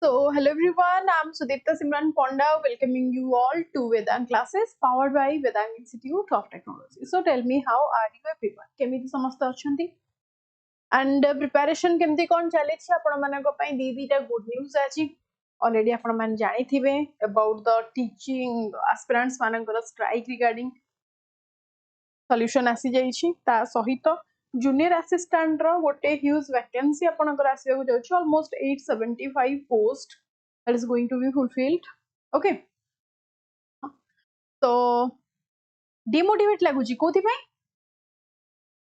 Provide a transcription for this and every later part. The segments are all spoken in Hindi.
So, hello everyone, I'm Sudipta Panda, welcoming you all to Vedant classes powered by Vedant Institute of Technology. So, tell me, how are you everyone? केमिति समस्त अछंती? And preparation केमिति कोन चले छी आपण मानको पई दीटा गुड न्यूज आछि ऑलरेडी आपण मान जानि थिबे अबाउट द टीचिंग एस्पिरेंट्स मानकर स्ट्राइक रिगार्डिंग सॉल्यूशन आसी जाई छी ता सहित जूनियर असिस्टेंट रो गोटे ह्यूज वैकेंसी आपनकर आसीबा को जाउछ almost 875 post that is going to be fulfilled. Okay, so demotivate लागुची कोथि पई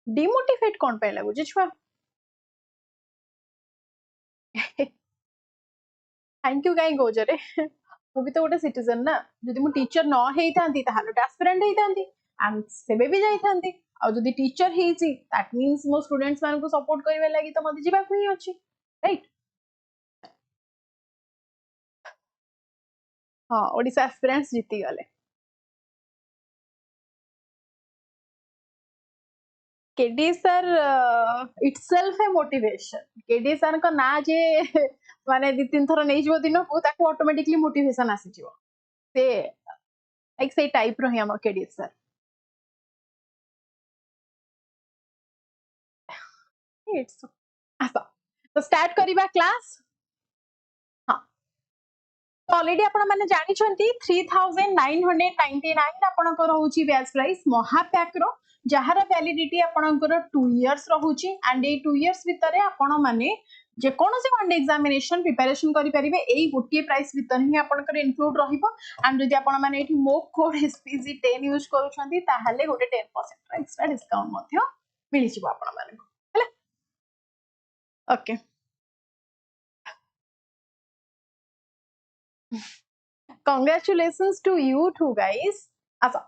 demotivate कोन पई लागुची छुआ थैंक यू गाई गोजरे मु भी तो गोटे सिटीजन ना जदि मु टीचर न हेई थांती ताहाले एस्पिरेंट हेई थांती एंड सेबे भी जाई थांती आ जदि टीचर हेई दैट मींस मो स्टूडेंट्स मान को सपोर्ट करबे लागि त मते जिबा को ही अछि राइट हां ओडिसा एस्पिरेंट्स जीती गले केडी सर इटसेल्फ है मोटिवेशन केडी सर का ना जे माने दि तीन थर नै जिवो दिन को ताको ऑटोमेटिकली मोटिवेशन आसी जिवो से लाइक से टाइप रो हम केडी सर इट्स आसा तो स्टार्ट करिबा क्लास हां तो ऑलरेडी आपण माने जानि छंती 3999 आपण को रहउची बैच प्राइस महापैक रो जहार वैलिडिटी आपणकर 2 इयर्स रहउची एंड ए 2 इयर्स भितरे आपण माने जे कोनो से वन एग्जामिनेशन प्रिपरेशन करि परिबे एई गोटे प्राइस भितर ही आपणकर इंक्लूड रहिबो एंड जदि आपण माने एठी मोक कोड एसपीजी 10 यूज करूछंती ताहाले गोटे 10% एक्स्ट्रा डिस्काउंट मध्य मिलि छिबो आपण माने हला okay congratulations to you too guys asa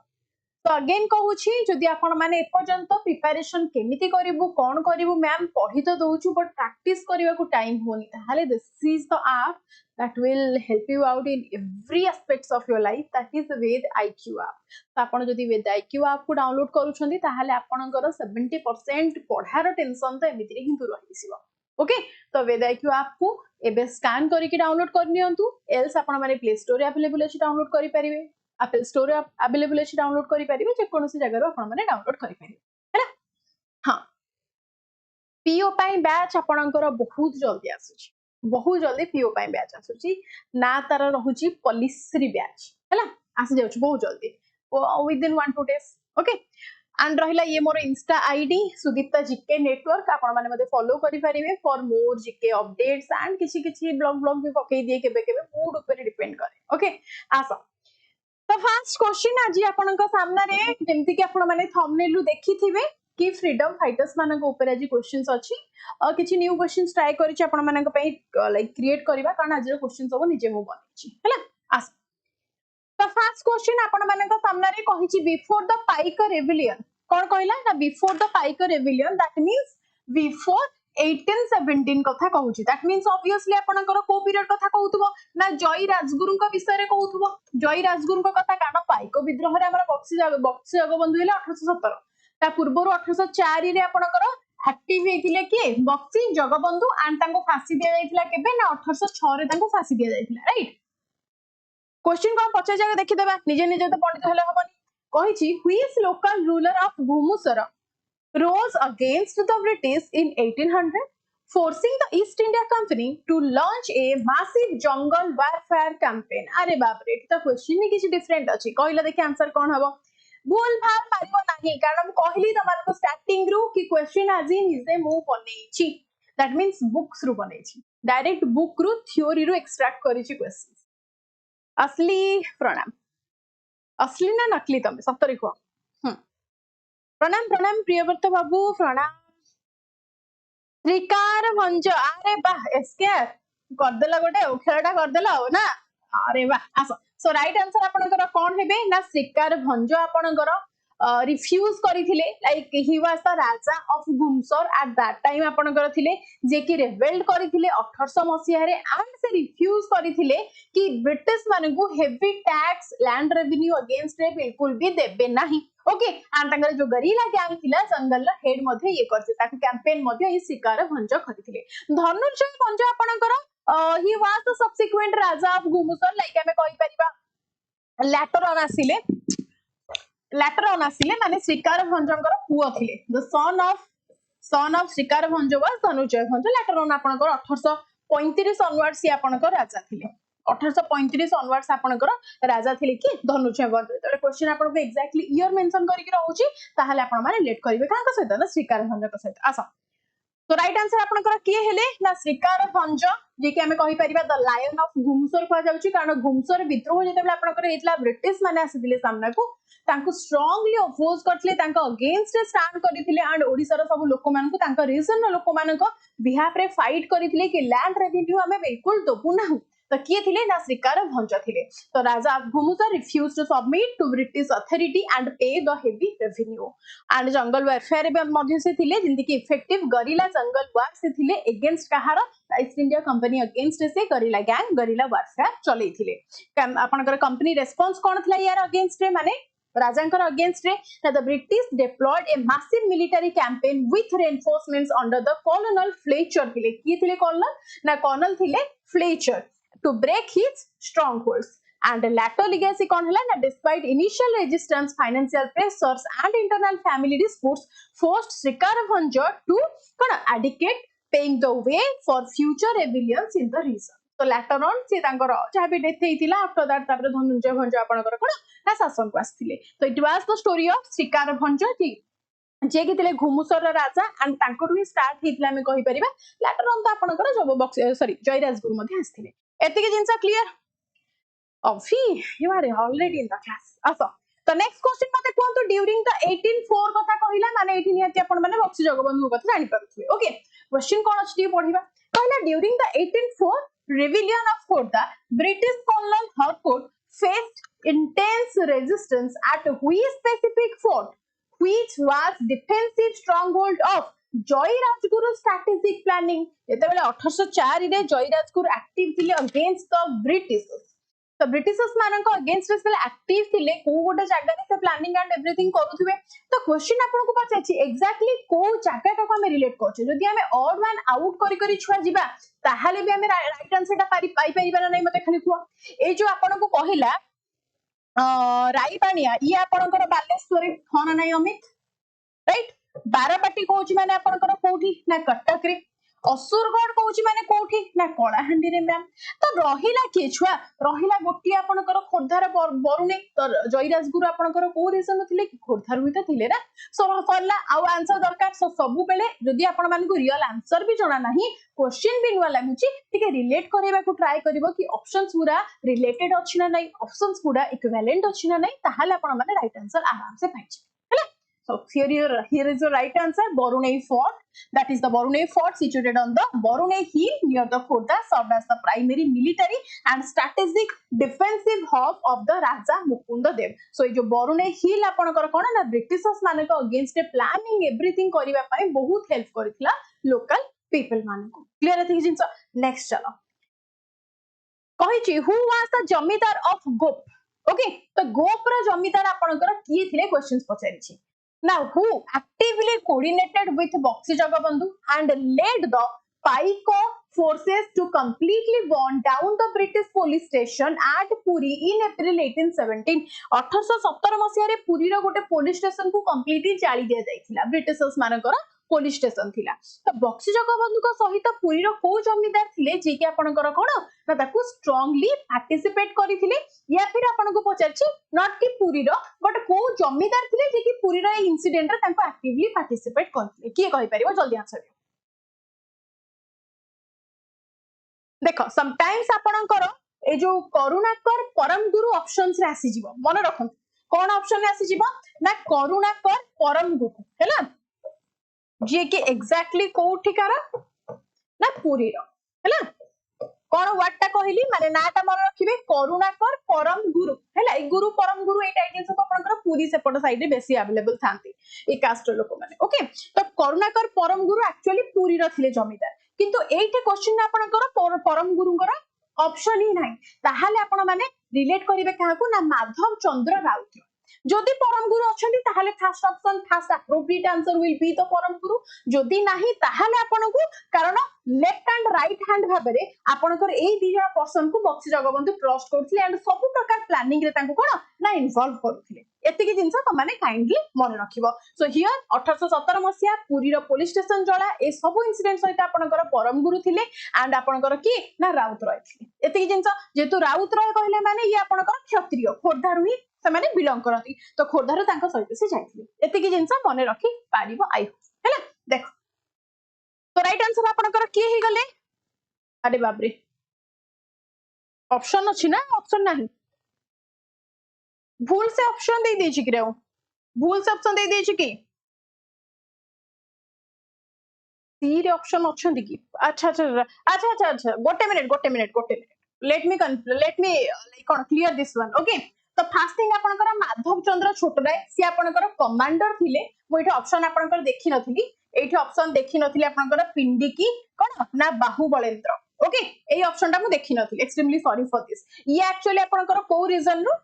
तो अगेन कहूची जदि आपण माने एपर्यंत प्रिपरेशन केमिति करिवु कोन करिवु मैम पढी तो दोउछु बट प्रैक्टिस करिवा को टाइम होनी ताहाले this is the app that will help you out in every aspects of your life, that is the Ved IQ app. तो आपण जदि Ved IQ app को डाउनलोड करूछंती ताहाले आपणकर 70% पढार टेंशन तो एमिति ही दूर रहिसिबो ओके तो Ved IQ app को एबे स्कैन करिकि डाउनलोड करनियंतु एल्स आपण माने प्ले स्टोर अवेलेबल अछि डाउनलोड करि परिबे एप्पल स्टोर अवेलेबल अछि डाउनलोड करि परिबे जे कोनोसी जगह रो आपण माने डाउनलोड करि परिबे हैला हां पीओ पई बैच आपणकर बहुत जल्दी आसुची बहुत जल्दी पीओ पई बैच आसुची ना तार रहुची पॉलिसी बैच हैला आसी जाउची बहुत जल्दी within 1-2 days okay and रहिला ये मोर Insta ID Sudipta GK network आपण माने मते फॉलो करि परिबे for more GK updates and किछि किछि ब्लॉग भी पकई दिए केबे केबे मूड ऊपर डिपेंड करे ओके आसा तो फर्स्ट क्वेश्चन आज आपनका सामने रे जेमति कि आपण माने थंबनेल रु देखिथिबे कि फ्रीडम फाइटर्स मानक ऊपर आज क्वेश्चंस अछि किछि न्यू क्वेश्चंस ट्राई करि छी आपण मानक पई लाइक क्रिएट करबा कारण आज क्वेश्चन सब निजे मु बनै छी हैला आस तो फर्स्ट क्वेश्चन आपण मानक सामने रे कहि छी बिफोर द पाइका रेविलियन कोन कहला ना before the Paika rebellion that means before 1817 कथा कहूची दैट मींस ऑब्वियसली आपनकर को पीरियड कथा कहउतबो ना जय राजगुरु का विषय रे कहउतबो जय राजगुरु का कथा काना पाइको विद्रोह रे हमर बक्सी जगबंधु हेले 1817 ता पूर्वरो 1804 रे आपनकर एक्टिव हेतिले के बक्सी जगबंधु एंड तांको फांसी दिया जायतिला केबे ना 1806 रे तांको फांसी दिया जायतिला राइट क्वेश्चन को पछे जाके देखि देबा निजे निजे तो पंडित हेले हबनी कहिछि which local ruler of Ghumusar rose against the British in 1800, forcing the East India Company to launch a massive jungle warfare campaign. अरे बाप रे तो क्वेश्चन ही किछि डिफरेंट अछि कहला देखि आंसर कोन हबो भूल भाल मारिबो नाही कारण हम कहली तमान को स्टार्टिंग रु कि क्वेश्चन आजि निजे मु बनै छी दैट मींस बुक्स रु बनै छी डायरेक्ट बुक रु थ्योरी रु एक्सट्रैक्ट करि छी क्वेश्चंस असली प्रणाम असली ना नकली तमे सतरी को प्रणाम प्रणाम प्रियव्रत बाबू प्रणाम श्रीकार भंज अरे वाह एसके करदेला गोटे खेलटा करदेला हो ना अरे वाह आस सो राइट आंसर आपनकर कोन हेबे ना श्रीकार भंज आपनकर रिफ्यूज करिथिले like he was the raja of Ghumsar at that time आपनकर थिले जे कि रेबेल्ड करिथिले 1800 मसिया रे एंड से रिफ्यूज करिथिले कि ब्रिटिश मानकु heavy tax land revenue against रे बिल्कुल भी देबे नाही ओके एंड तांगर जो गरीला गैंग थिला जंगल ला हेड मध्ये ये करथे ताकि कैंपेन मध्ये ई शिकार भंज करिथिले धनुर्जय भंज आपनकर he was the subsequent raja of Ghumusar, like आमे कहि परिबा later on माने श्रीकार भंजंकर पुओ थिले, the son of श्रीकार भंज was धनुजय भंज. later on आपनकर 1835 onwards से आपनकर राजा थिले, 1835 onwards आपनकर राजा थिले कि धनुजय भंज. तो क्वेश्चन आपन को एग्जैक्टली ईयर मेंशन करके रहउची, ताहाले आपन माने रिलेट करिवे काका सहित ना श्रीकार भंज का सहित. आसा तो राइट आंसर आपनकर किए हेले ना श्रीकार भंज, जे कि हमें कहि परिबा द लायन ऑफ घुमसर कहा जाउची, कारण घुमसर विद्रोह जेतेबेला आपनकर हेतला ब्रिटिश माने आसीथिले सामना को, तांको स्ट्रांगली अपोज करथिले, तांको अगेंस्ट स्टैंड करिथिले एंड ओडिसा रो सब लोक मानकु तांको रीजन रो लोक मानको बिहाफ रे फाइट करिथिले कि लैंड रेवेन्यू हमें बिल्कुल दबु ना. तो किए थिले ना श्रीकार भंज थिले. तो raja of Ghumusar refuse to submit to British authority and pay the heavy revenue and jungle warfare बे मध्य से थिले, जिंदि कि इफेक्टिव गरिला जंगल वार से थिले अगेंस्ट कहार ईस्ट इंडिया कंपनी अगेंस्ट से गरिला गैंग गरिला वारफेयर चलै थिले. आपनकर कंपनी रेस्पॉन्स कोन थला यार अगेंस्ट रे, माने राजांकर अगेंस्ट रे ना the British deployed a massive military campaign with reinforcements under the colonel Fletcher थिले. किए थिले कर्नल ना कर्नल थिले Fletcher to break his strongholds. And the latter legacy kon hela na despite initial resistance, financial pressures and internal family disputes forced Srikar Bhanja to abdicate, paving the way for future rebellions in the region. So later on se tankar jaha bi death heitila, after that tapre Dhanunjay Bhanja apanakar kon na शासन को आस्थिले. So it was the story of Srikar Bhanja जे कि थिले घुमुसर राजा एंड तांकटु ही स्टार्ट हितला में कहि परिबा. लेटर ऑन तो आपनकर जब बक्स सॉरी जयराज गुरु मध्ये आस्थिले. एतिके जिंसा क्लियर अफी you are already in the class. आसो तो नेक्स्ट क्वेश्चन मते कोंतु ड्यूरिंग द 1804 कथा कहिला, माने 18 नियति आपण माने बक्सी जगबंधु कथा जानि पारुथुवे. ओके क्वेश्चन कोन अछि पढिबा. कहला during the 1804 rebellion of Khordha, British colonial Harcourt faced intense resistance at which specific fort, which was defensive stronghold of जयराजगुरु strategic planning. जेतेबेले 1804 रे जयराजगुरु एक्टिव थिले अगेंस्ट द ब्रिटिशर्स. तो ब्रिटिशर्स मानक अगेंस्ट रे एक्टिव थिले को गोटे जागा रे से प्लानिंग एंड एवरीथिंग करूथुबे. तो क्वेश्चन आपन को पछाछि एक्जेक्टली को जागा का हम रिलेट करछ. जदि हमें ऑड वन आउट करी करी छुआ जिबा ताहाले भी हमें राइट आंसर टा पाई परिबा ना. नै मते खाली कुआ ए जो आपन को कहिला राईपानिया ये आपनकर बालेश्वर हाँ ना नहीं अमित राइट. बारबाटी कहूँ माने आपनकर कोठी ना कटक रे, असुरगढ़ कहूँ माने कोठी ना कलाहांडी रे मैम. तो रहिला के छुआ रहिला गोटी आपनकर खोर्धार बरुणे. तो जयराजगुरु आपनकर को रीजन थिले कि खोर्धार हुई तो थिले ना. सो सरला आ आंसर दरकार. सो सबु बेले जदि आपण मानकु रियल आंसर भी जणा नाही, क्वेश्चन भी नुआ लागुची, ठीक रिलेट करबा को ट्राई करिवो कि ऑप्शंस पूरा रिलेटेड अछि ना नहीं, ऑप्शंस पूरा इक्विवेलेंट अछि ना नहीं, ताहाले आपण माने राइट आंसर आराम से पाइछ. So here is the right answer, Borunei Fort. That is the Borunei Fort situated on the Borunei Hill near the Khordha, served as the primary military and strategic defensive hub of the Raja Mukunda Dev. So ये जो Borunei Hill आपनकर कोन ना ब्रिटिशर्स माने को अगेंस्ट प्लानिंग एवरीथिंग करिवा पई बहुत हेल्प करथिला लोकल पीपल माने को. क्लियर है जिंस. नेक्स्ट चलो कहिछि who was the zamindar of Gope. Okay तो गोप रो जमीदार आपनकर किए थिले क्वेश्चंस पछारिछि. Now, who actively coordinated with Bakshi Jagabandhu and led the Paika forces to completely burn down the British police station at Puri in April 1817. 1817 मसिया रे पुरी रो गोटे पुलिस स्टेशन को कंप्लीटली जाली दिया जाइथिला. ब्रिटिशर्स मानकर पुलिस स्टेशन थिला. तो बक्सी जगबंधु को सहित पुरी रो को जमीदार थिले जे कि आपनकर कोन ना ताकू स्ट्रांगली पार्टिसिपेट करिथिले, या फिर आपन को पचारछि नॉट कि पुरी रो बट को जमीदार थिले जे कि पुरी रो इंसिडेंट रे तांको एक्टिवली पार्टिसिपेट करथिले. की कहि परिबो जल्दी आंसर देखो. समटाइम्स आपनकर ए जो करुणाकर परम गुरु ऑप्शंस रे आसी जिवो, मन रखन कोन ऑप्शन रे आसी जिवो ना करुणाकर परम गुरु हैला, जे कि एक्जेक्टली कोठिकार ना पुरी रो हैला. कोन वर्ड टा कहिली माने नाटा मन रखिबे करुणाकर परम गुरु हैला. ए गुरु परम गुरु ए टाइटल सब आपनकर पुरी सेपट साइड रे बेसी अवेलेबल थांती ए कास्ट लोक माने. ओके तो करुणाकर परम गुरु एक्चुअली पुरी रो थिले जमीदार, किंतु एइटे क्वेश्चन आपनकर परम गुरुंगर ऑप्शन ही नाही. ताहाले आपण माने रिलेट करिवे काहाकू ना माधव चंद्र राउत. जदि परम गुरु अछंती ताहाले first option first appropriate answer will be the Param Guru जदि नाही ताहाले आपनकु कारण लेफ्ट एंड राइट हैंड भाबरे आपनकर एई दिजा पर्सन को बक्सी जगबंधु ट्रस्ट करथले एंड सब प्रकार प्लानिंग रे तांको कोन ना इन्वॉल्व करथले एतिकी जिंस तमाने काइंडली मन रखिबो सो हियर 1817 मसिया पुरी रो पुलिस स्टेशन जळा ए सब इंसिडेंट सहित आपनकर परम गुरु थिले एंड आपनकर की ना राउत रय थिले एतिकी जिंस जेतु राउत रय कहले माने ये आपनकर क्षत्रिय खोरधारु ही से माने बिलोंग करती तो खोरधारु तांको सहित से जाइथिले एतिकी जिंस मन रखि पारिबो आई हैला देखो तो राइट आंसर आपनकर की हे गले अरे बाप रे ऑप्शन अछि ना ऑप्शन नाही भूल से ऑप्शन दे देछि कि रेउ भूल से ऑप्शन दे देछि कि सी रे ऑप्शन अछंती कि अच्छा अच्छा अच्छा अच्छा अच्छा गोटे minute let me like cone clear this one okay तो फर्स्ट थिंग आपनकर माधव चंद्र छोटराय सी आपनकर कमांडर थिले मो एठी ऑप्शन आपनकर देखि नथिली एठी ऑप्शन देखि नथिले आपनकर पिंडिकी कोन ना बाहुबलेंद्र ओके एई ऑप्शन ता मु देखि नथिली एक्सट्रीमली सॉरी फॉर दिस ये एक्चुअली आपनकर को रीजन रो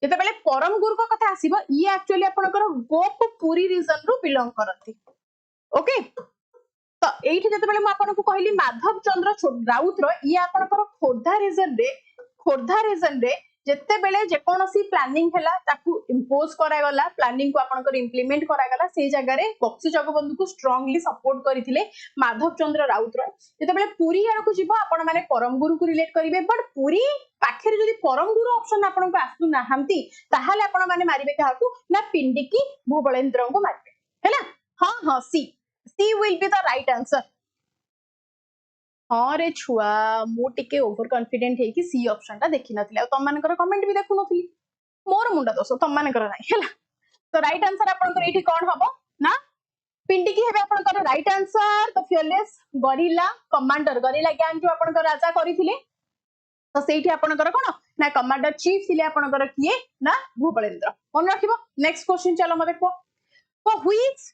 जेते बेले परम गुरु को कथा आसीबो ये एक्चुअली आपनकर गोपपुरी रीजन रो बिलोंग करथि ओके तो एठी जेते बेले मु आपनको कहली माधव चंद्र राउत रो ये आपनकर खोरधा रीजन रे जेते बेले जे कोनोसी प्लानिंग हैला ताकू इंपोज करा गला प्लानिंग को आपनकर इंप्लीमेंट करा गला से जगह रे बक्सी जगबंधु को स्ट्रांगली सपोर्ट करथिले माधव चंद्र राउत रो जेते बेले पुरी यार को जीवो आपण माने परम गुरु को रिलेट करिवे बट पुरी पाखरे जदी परम गुरु ऑप्शन आपण को आसु नाहंती ताहाले आपण माने मारिबे काहाकू ना पिंडिकी भूबलेंद्र को मारिबे हैला हां हां she will be the right answer हाँ रे छुआ मु टिके ओवर कॉन्फिडेंट है कि सी ऑप्शन ता देखि नथिले तम मानकर कमेंट भी देखु नथिली मोर मुंडा दोष तम मानकर नाही हैला तो राइट आंसर आपनकर एठी कोन हबो ना पिंडिकी हेबे आपनकर राइट आंसर तो fearless gorilla commander gorilla gang जो आपनकर राजा करिथिले तो सेठी आपनकर कोन ना कमांडर चीफ थिले आपनकर किए ना भूबलेंद्र मन रखिबो नेक्स्ट क्वेश्चन चलो म देखो for which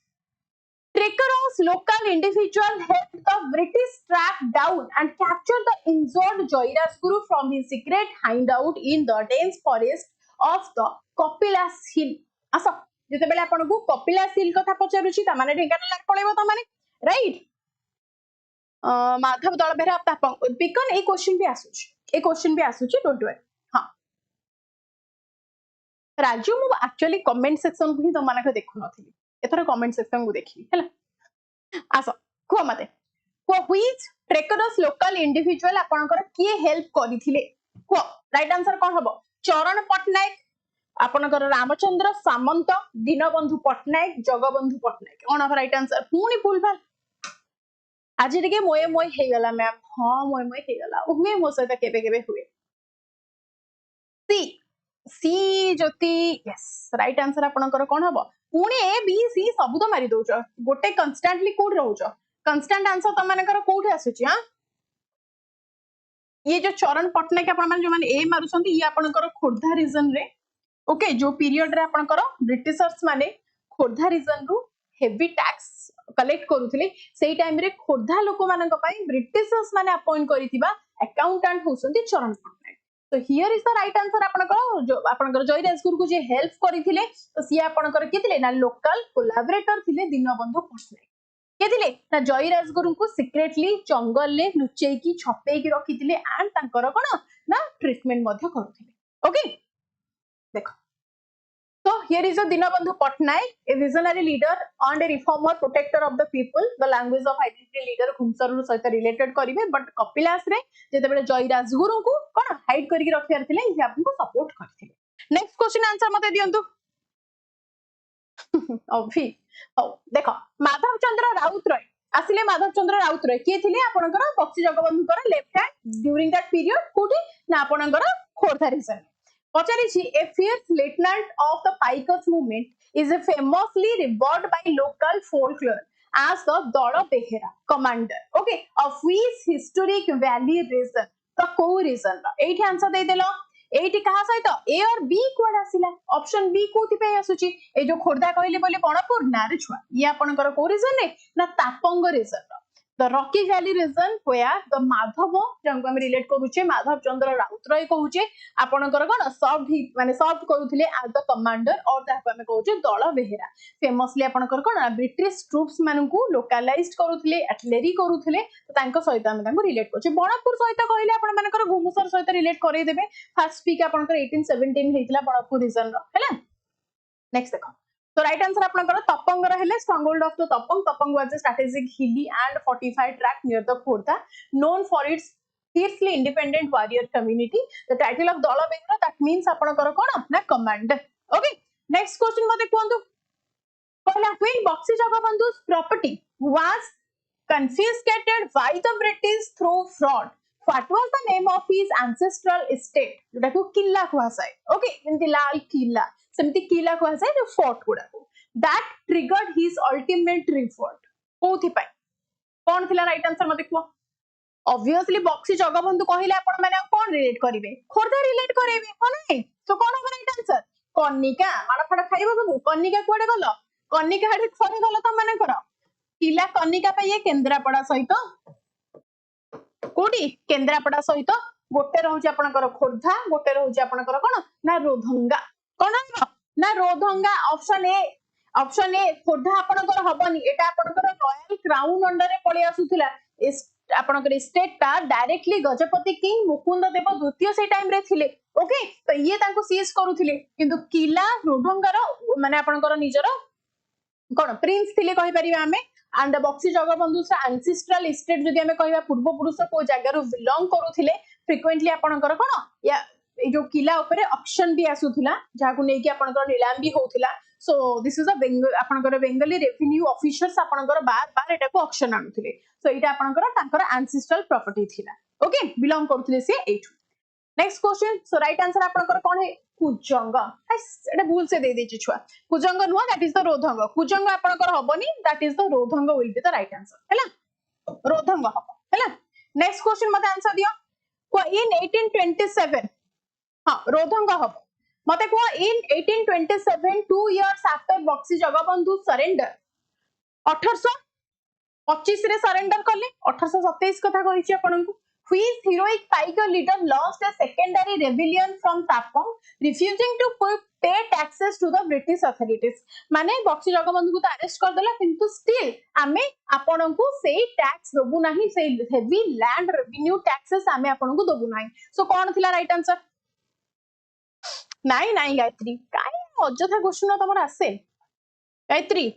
treacherous local individual helped the British track down and capture the injured Joyras Guru from his secret hideout in the dense forest of the Kapilas Hill. आसा जेते बेले आपन को कपिलास हिल कथा पचारुची त माने ढेंकानाल पळेबो त माने राइट माधव दळ बेरा तापंग बिकन ए क्वेश्चन भी आसुची डोंट वरी हां राजू मु एक्चुअली कमेंट सेक्शन को ही त माने देखु नथिली एथरा कमेंट सेक्शन को देखी हैला आसो को मते को व्हिच ट्रेकरस लोकल इंडिविजुअल आपनकर के हेल्प करिथिले को राइट आंसर कोन हबो चरण पटनायक आपनकर रामचंद्र सामंत दीनबंधु पटनायक जगबंधु पटनायक कोन हबो राइट आंसर पुनी भूल भाल आज टिके मोय हे गला मैम हां मोय हे गला उमे मो सहित केबे केबे हुए सी ज्योति यस राइट आंसर आपनकर कोन हबो पुणी ए बी सी सब तो मारी दउछ गोटे कांस्टेंटली कोड रहउछ कांस्टेंट आंसर त मानकर कोठे आसुची हां ये जो चरण पटनायक आपण माने जो माने ए मारुसंती ये आपनकर खोरधा रीजन रे ओके जो पीरियड रे आपनकर ब्रिटिशर्स माने खोरधा रीजन रु हेवी टैक्स कलेक्ट करूथिले सेही टाइम रे खोरधा लोक मानक पई ब्रिटिशर्स माने अपॉइंट करिथिबा अकाउंटेंट होसंती चरण पटनायक तो here is the right answer आपनकर जो आपनकर जयराज गुरु को जे हेल्प करिथिले तो सी आपनकर केतिले ना लोकल कोलैबोरेटर थिले दीनबंधु पटनायक केतिले ना जयराज गुरु को सीक्रेटली जंगल ले लुचेई की छपेई की रखिथिले एंड तांकर कोन ना ट्रीटमेंट मध्ये करूथिले ओके देखो so here is a Dinabandhu Patnaik, a visionary leader and a reformer, protector of the people. The language of identity leader Ghumusar सहित related करिवे but कपिलास रे जेते बेले जयराज गुरु को कोन हाइड करि के रखियार थिले जे आपन को सपोर्ट करथिले नेक्स्ट क्वेश्चन आंसर मते दियंतु अभी हो देखो माधव चंद्र राउत रॉय आसिले माधव चंद्र राउत रॉय के थिले आपनकर बक्सी जगबंधु कर left hand during that period कोठी ना आपनकर खोरधा रीजन पचारिछि a fierce lieutenant of the Paika's movement is famously revered by local folklore as the Dala Behera commander okay of which historic valley region the co region एठी आंसर दे देलो एठी कहा सहित ए और बी कोड आसिला ऑप्शन बी कोथि पे आसुची ए जो खोरदा कहले बोले कोणपुर नारे छुआ ये आपनकर को रीजन ने ना तापंग region the Rocky Valley region where the Madhab जंको हम रिलेट करूचे माधव चंद्र राउतराय कहूचे आपनकर कोन सर्व माने सर्व करूथिले एज द कमांडर और ताको हम कहूचे दल बेहेरा फेमसली आपनकर कोन ब्रिटिश ट्रूप्स मानकू लोकलाइज्ड करूथिले एटलेरी करूथिले तो तांको सहित हम तांको रिलेट करचे बनपुर सहित कहले आपन मानकर घुमुसर सहित रिलेट करै देबे फर्स्ट स्पीक आपनकर 1817 हेतिला बनपुर रीजन रो हैला नेक्स्ट देखो So right answer आपनकर तपंग रहले stronghold of the Tapang was a strategic hilly and fortified tract near the Khordha known for its fiercely independent warrior community. The title of Dala Behera that means आपनकर कोन ना commander. Okay next question मते कोंदु कहला Queen Bakshi Jagabandhu's property was confiscated by the British through fraud. What was the name of his ancestral estate? जोटा को किला कहसाय okay जेंति लाल किला सेमती किला कहसाय जो फोर्ट गुडा को that triggered his ultimate revolt कोथि पाई कोन थिला राइट आंसर मते को ऑब्वियसली बक्सी जगबंधु कहिले आपण माने कोन रिलेट करिवे खोरदा रिलेट करिवे हो नै तो कोन हो राइट आंसर कन्निका माडा फडा खाइबो बाबू कन्निका कोडे गलो कन्निका हाडी फरे गलो त माने कर किला कन्निका पे ये केंद्रापड़ा सहित कोडी केंद्रापड़ा सहित गोटे रहउची आपनकर खोरधा गोटे रहउची आपनकर कोन ना रोधंगा कोन ना रोधंगा ऑप्शन ए खोरधा आपनकर हबनी एटा आपनकर रॉयल क्राउन अंडर रे पळे आसुथिला आपनकर स्टेट ता डायरेक्टली गजपति किंग मुकुंद देव द्वितीय से टाइम रे थिले ओके तो ये तांको सीज करूथिले किंतु किला रोधंगार माने आपनकर निजर कोन प्रिंस थिले कहि परिबा हमें and the Bakshi Jagabandhu's ancestral estate जदि हमें कहबा पूर्व पुरुष को जगह रो बिलोंग करूथिले फ्रीक्वेंटली आपनकर कोन या ए जो किला ऊपर ऑक्शन भी आसुथिला जाकु नै कि आपनकर नीलाम भी होथिला सो दिस इज अ आपनकर बेंगली रेवेन्यू ऑफिसर्स आपनकर बार एटा को ऑक्शन आनुथिले सो एटा आपनकर तांकर एंसेस्ट्रल प्रॉपर्टी थिला ओके बिलोंग करूथिले से एठु next question so right answer आपनकर कोन है कुजंग एटा भूल से दे देछि छुआ कुजंग नुवा that is the Rodhang Kujang आपनकर हबनी that is the Rodhang will be the right answer हैला रोधंग हबो हैला नेक्स्ट क्वेश्चन मते आंसर दियो को इन 1827 हां रोधंग हबो मते को in 1827 2 years after Baxi Jagabandhu surrender 1825 रे सरेंडर करले 1827 कथा कहिछि आपनकु which heroic Paika leader launched a secondary rebellion from Tapang, refusing to pay taxes to the British authorities. माने बक्सी जगबंधु को तो अरेस्ट कर देला किंतु स्टिल आमे आपनकु सेही टैक्स दबु नाही सेही हेवी लैंड रेवेन्यू टैक्सेस आमे आपनकु दबु नाही सो कोन थिला राइट आंसर नाही नाही गायत्री काई अजथा क्वेश्चन तमर आसे गायत्री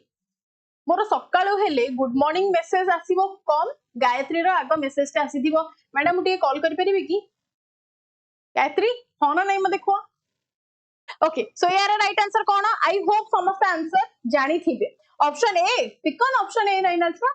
मोर सकाळो हेले गुड मॉर्निंग मेसेज आसीबो कम गायत्री रो आगो मेसेज टा आसी दिबो मैडम उठी कॉल करि परिबे की गायत्री होना नहीं म देखो ओके सो यार right answer cone I hope समस्त आंसर जानी थिबे ऑप्शन ए पिकन ऑप्शन ए नहीं नछवा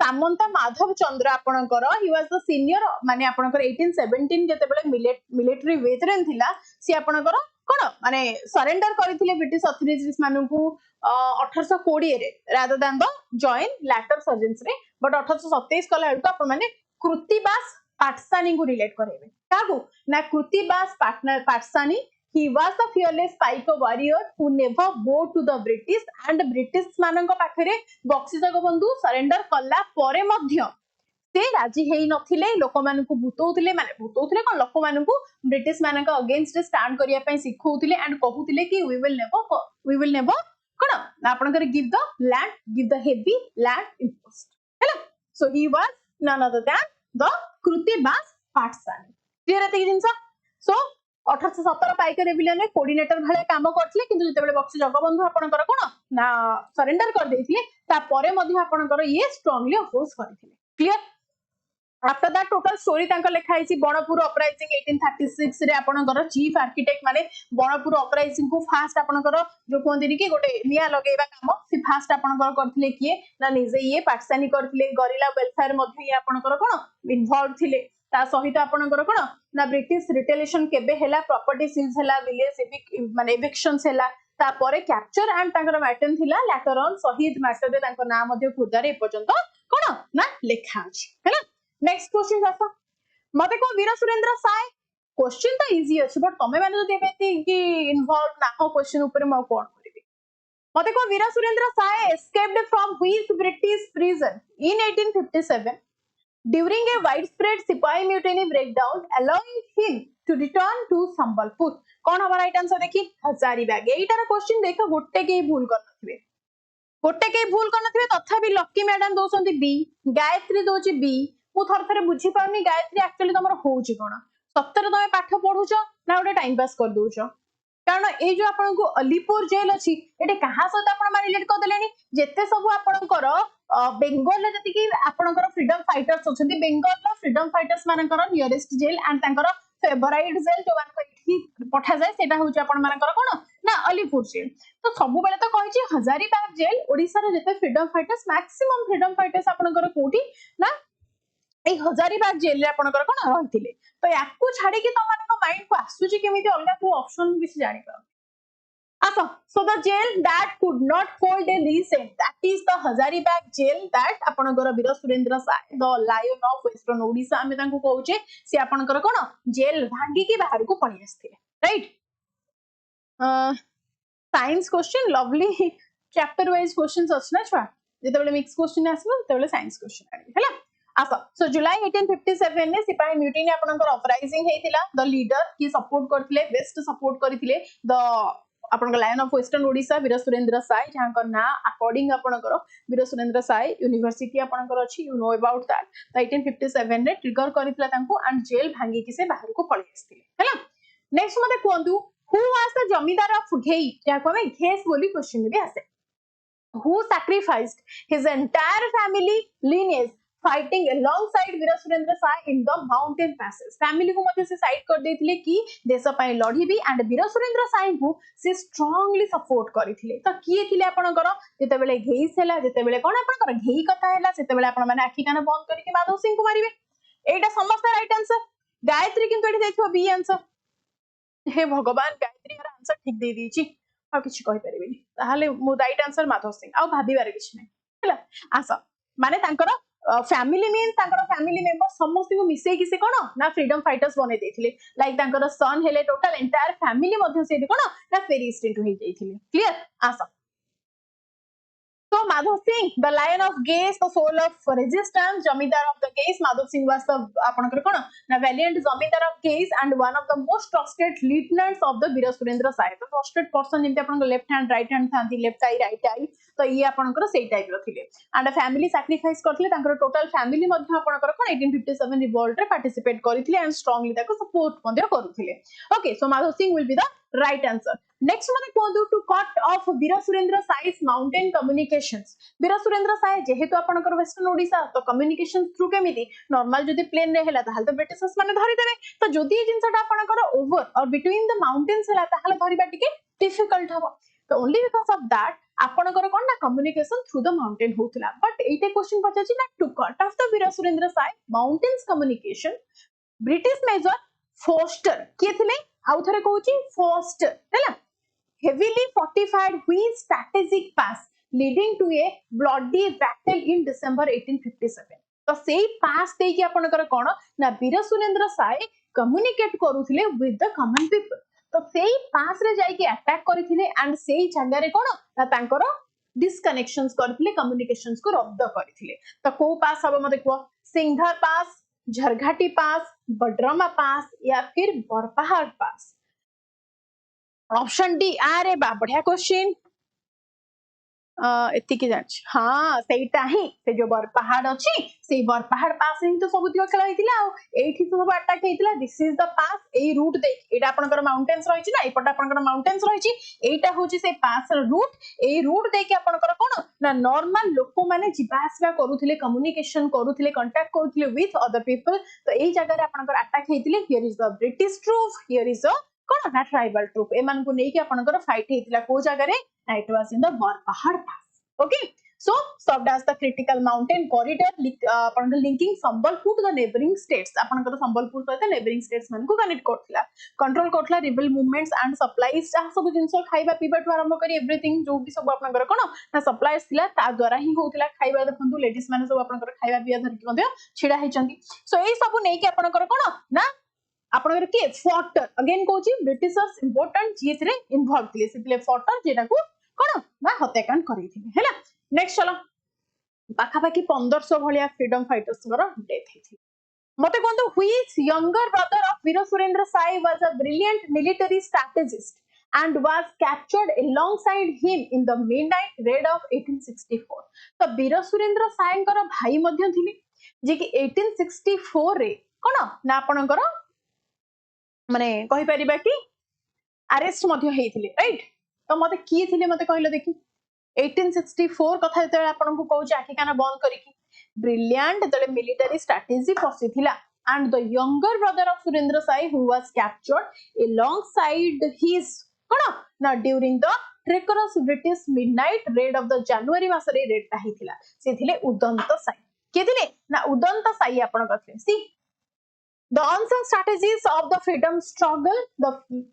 सामंत माधव चंद्र आपनकर ही वाज द सीनियर माने आपनकर 1817 जते बेले मिलिटरी वेटरन थिला सी आपनकर कोन माने सरेंडर करिथिले ब्रिटिश अथॉरिटीज मानकू 1820 रे rather than the join later sergeants रे बट 1827 कला हेतु अपन माने कृतिबास पाटसानी को रिलेट करेबे कागु ना कृतिबास partner पाटसानी he was the fearless Paika warrior who never bowed to the British and British मानक पाखरे बक्सी जगबंधु सरेंडर कला परे मध्य से राजी हेई नथिले लोक मानकु भूतौथिले माने भूतौथिले कोन लोक मानकु ब्रिटिश मानक अगेंस्ट स्टैंड करिया पई सिखौथिले एंड कहूथिले कि वी विल नेवर कोन आपनकर give the land give the heavy land impost हैला so he was none other than the Krutibas Patsani clear एते जिंसा सो 1817 पाइका रेविलियन में कोऑर्डिनेटर भले काम करथिले किंतु जतेबेले बक्सी जगबंधु आपनकर कोन ना सरेंडर कर देथिले ता परे मध्ये आपनकर ये स्ट्रांगली अपोज करथिले clear after that total story तांका लिखा आइछि बनपुर अपराइजिंग 1836 रे आपनकर चीफ आर्किटेक्ट माने बनपुर अपराइजिंग को फास्ट आपनकर जो कोंदिनी कि गोटे निया लगेबा काम से फास्ट आपनकर करथिले किए ना निजे ये पाटसानी करथिले गरिला वेलफेयर मध्ये आपनकर कोन इन्वॉल्व थिले ता सहित आपनकर कोन ना ब्रिटिश रिटेलिएशन केबे हैला प्रॉपर्टी सीज हैला विलेज एविक माने एविक्शंस हैला ता परे कैप्चर एंड तांकर मैटन थिला लेटर ऑन शहीद मैटर रे तांकर नाम मध्ये खुर्दा रे पर्यंत कोन ना लेखा अछि हैला नेक्स्ट क्वेश्चन आसा मते को वीर सुरेंद्र साय क्वेश्चन तो इजी अछि बट तमे माने जदि एबे कि इन्वॉल्व ना हो क्वेश्चन ऊपर म कोन मते को वीर Surendra Sai escaped from which British prison in 1857 during a widespread सिपाही mutiny breakdown, allowing him to return to Sambalpur. कौन हमारा राइट आंसर देखी हजारीबाग. एटार क्वेश्चन देख गोटे के भूल करनथिबे, गोटे के भूल करनथिबे तथापि लकी मैडम दोसंती बी, गायत्री दोची बी. मु थर थरे बुझी पाउनी गायत्री एक्चुअली तमर होउची कोन, सत्तर तमे पाठ पढुछ ना गोटे टाइम पास कर दोछ. कारण ए जो आपन को अलीपुर जेल अछि एटे कहा सहित आपन मा रिलेट कर देलेनी जेते सब आपनकर बेंगल रे जति कि आपनकर फ्रीडम फाइटर्स अछंती बेंगल रो फ्रीडम फाइटर्स मानकर नियरेस्ट जेल एंड तांकर फेवराइट जेल जो मान को इठी पठा जाय सेटा होची आपन मानकर कोन ना अलीपुर जेल. तो सब बेले तो कहि छी हजारीबाग जेल ओडिसा रे जते freedom fighters maximum freedom fighters आपनकर कोठी ना ए हजारीबाग जेल रे आपनकर कोन रहिथिले. तो याकू छाडी कि तमनको माइंड को आसुची केमिति अलगा को ऑप्शन बिस जानि पर आसा. So the jail that could not hold a recent, that is the Hazaribagh jail that आपनकर वीर Surendra Sai the lion of western Odisha आमे तांको कहूचे से आपनकर कोन जेल भांगी की बाहर को पळि आस्थिले. Right science question lovely chapter wise questions अछि ना छुआ जेते बेले मिक्स क्वेश्चन आसबो तेते बेले साइंस क्वेश्चन आबी हैला. आसा सो जुलाई 1857 ने सिपाही म्यूटिनी आपनकर अपराइजिंग हेतिला. द लीडर की सपोर्ट करथिले बेस्ट सपोर्ट करथिले द आपनकर लायन ऑफ वेस्टर्न ओडिशा वीर सुरेंद्र साय जहां ना अकॉर्डिंग आपनकर वीर सुरेंद्र साय यूनिवर्सिटी आपनकर अछि you know about that. The 1857 ने ट्रिगर करथिला तांको एंड जेल भांगी कि से बाहर को पळि आस्थिले हैला. नेक्स्ट मते कोंदु who was the zamindar of घेई जाको हमें घेस बोली क्वेश्चन भी आसे. Who sacrificed his entire family lineage fighting alongside Veer Surendra Sai in the mountain passes. Family को मते से साइड कर देथिले कि देश पय लढी भी एंड वीर सुरेंद्र साई को से स्ट्रांगली सपोर्ट करिथिले. त किए थिले आपनकर जेते बेले घेई सेला जेते बेले कोन आपनकर घेई कथा हैला सेते बेले आपन माने आखी कान बंद करके माधव सिंह को मारिबे. एटा समस्त राइट आंसर. गायत्री किंतु एठी देखिबो बी आंसर. हे भगवान गायत्री हर आंसर ठीक दे दीची आ किछि कहि परिबेनी ताहाले मो राइट आंसर माधव सिंह आ भाबीबार किछि नै हैला. आसा माने तांकर फैमिली मीन तांकर फैमिली मेंबर समस्त को मिसै कि से कोन ना फ्रीडम फाइटर्स बने देथिले. लाइक तांकर सन हेले टोटल एंटायर फैमिली मध्ये से कोन ना फेरी स्टेट होई जाइथिले. क्लियर. आसा so Madhav Singh, the lion of gaze, the soul of resistance, Jamidar of the gaze. Madhav Singh was the apanakar kona na valiant Jamidar of gaze and one of the most trusted lieutenants of the Veer Surendra Sai. The trusted person jemti apanakar left hand right hand thanti left eye right eye. तो ये apanakar sei type ro thile and family sacrifice करथिले तांकर total family मध्ये apanakar kona 1857 revolt रे participate करिथिले and strongly ताको support मध्ये करूथिले. Okay, so Madhav Singh will be the right answer. Next मते कोंदु to cut off Veer Surendra Sai's mountain communications. Veer Surendra Sai जेहेतु आपनकर वेस्टर्न ओडिसा तो कम्युनिकेशन थ्रू केमिति नॉर्मल जदी प्लेन रे हैला ताहाल तो ब्रिटिशर्स माने धरि देबे. तो जदी जिंसटा आपनकर ओवर और बिटवीन द माउंटेन्स हैला ताहाल धरिबा टिके डिफिकल्ट हबो. तो ओनली बिकॉज ऑफ दैट आपनकर कोन ना कम्युनिकेशन थ्रू द माउंटेन होतला. बट एटे क्वेश्चन पचाछि ना to cut off the Veer Surendra Sai mountains communication British major Foster के थिले आउ थरे कहूची फोस्टर हैला heavily fortified which strategic pass leading to a bloody battle in December 1857. तो सेई पास दे कि आपनकर कोन ना वीर सुरेंद्र साय कम्युनिकेट करूथिले विथ द कॉमन पीपल. तो सेई पास रे जाई कि अटैक करिथिले एंड सेई जगह रे कोन ना तांकर डिस्कनेक्शंस करथिले कम्युनिकेशंस को रद्द करिथिले. तो को पास हबो मते को सिंघर पास झरघाटी पास बडरमा पास या फिर बरपहाड़ पास. ऑप्शन डी अरे बा बढ़िया क्वेश्चन एतिकी जाच हां सेटा ही से जो बरपहाड़ अछि से बरपहाड़ पास ही तो सब दियो खेला हितिला आ एठी सब अटैक हितिला. This is the pass a route दे एटा आपनकर माउंटेन्स रहिछि ना एपटा आपनकर माउंटेन्स रहिछि एटा होछि से पास रूट. ए रूट दे के आपनकर कोन ना नॉर्मल लोक माने जिबा आसबा करूथिले कम्युनिकेशन करूथिले कांटेक्ट करूथिले विथ अदर पीपल. तो एई जगह रे आपनकर अटैक हितिले. Here is the British troop here is the कोन ना ट्राइबल ट्रूप एमान को नै कि आपनकर फाइट हेतिला को जगह रे it was in the Barapahad pass. Okay so served as the critical mountain corridor आपनकर linking Sambalpur to the neighbouring states. आपनकर संबलपुर सहित नेबरिंग स्टेट्स मान को कनेक्ट करथिला कंट्रोल करथिला रिबेल मूवमेंट्स एंड सप्लाईज जहा सब जिंस खाइबा पीबा टू आरंभ करी एवरीथिंग जो भी सब आपनकर कोन ना सप्लाईज थिला ता द्वारा ही होतिला. खाइबा देखंतु लेडीज माने सब आपनकर खाइबा पिया धरि के मध्ये छिडा हेचंती. सो एई सब नै कि आपनकर कोन ना आपनकर के फोर्टर अगेन कहूची ब्रिटिशर्स इंपोर्टेंट जीएस रे इन्वॉल्व थिले सेतिले फोर्टर जेटा को कौन ना हत्याकांड करैथिले हैला। नेक्स्ट चलो पाखा पाखी 1500 भलिया फ्रीडम फाइटर्स डेथ हेथि। मते कहंतु which younger brother of Veer Surendra Sai was a brilliant military strategist and was captured alongside him in the midnight raid of 1864। तो वीर सुरेंद्र साई भाई मध्य थिले जे कि 1864 रे कोन ना आपनकर माने कहि परिबा कि अरेस्ट मध्य हेथिले राइट। तो मते की थिले मते कहलो देखि 1864 कथा जते आपन को कहू आखि काना बंद करिकि ब्रिलियंट जते मिलिटरी स्ट्रैटेजी पसिथिला and the younger brother of Surendra Sai who was captured alongside his कोन ना during the treacherous British midnight raid of the जनवरी मासरे रेड ता हिथिला से थिले उदंत साई के थिले ना उदंत साई आपन कथले सी the unsung strategies of the freedom struggle the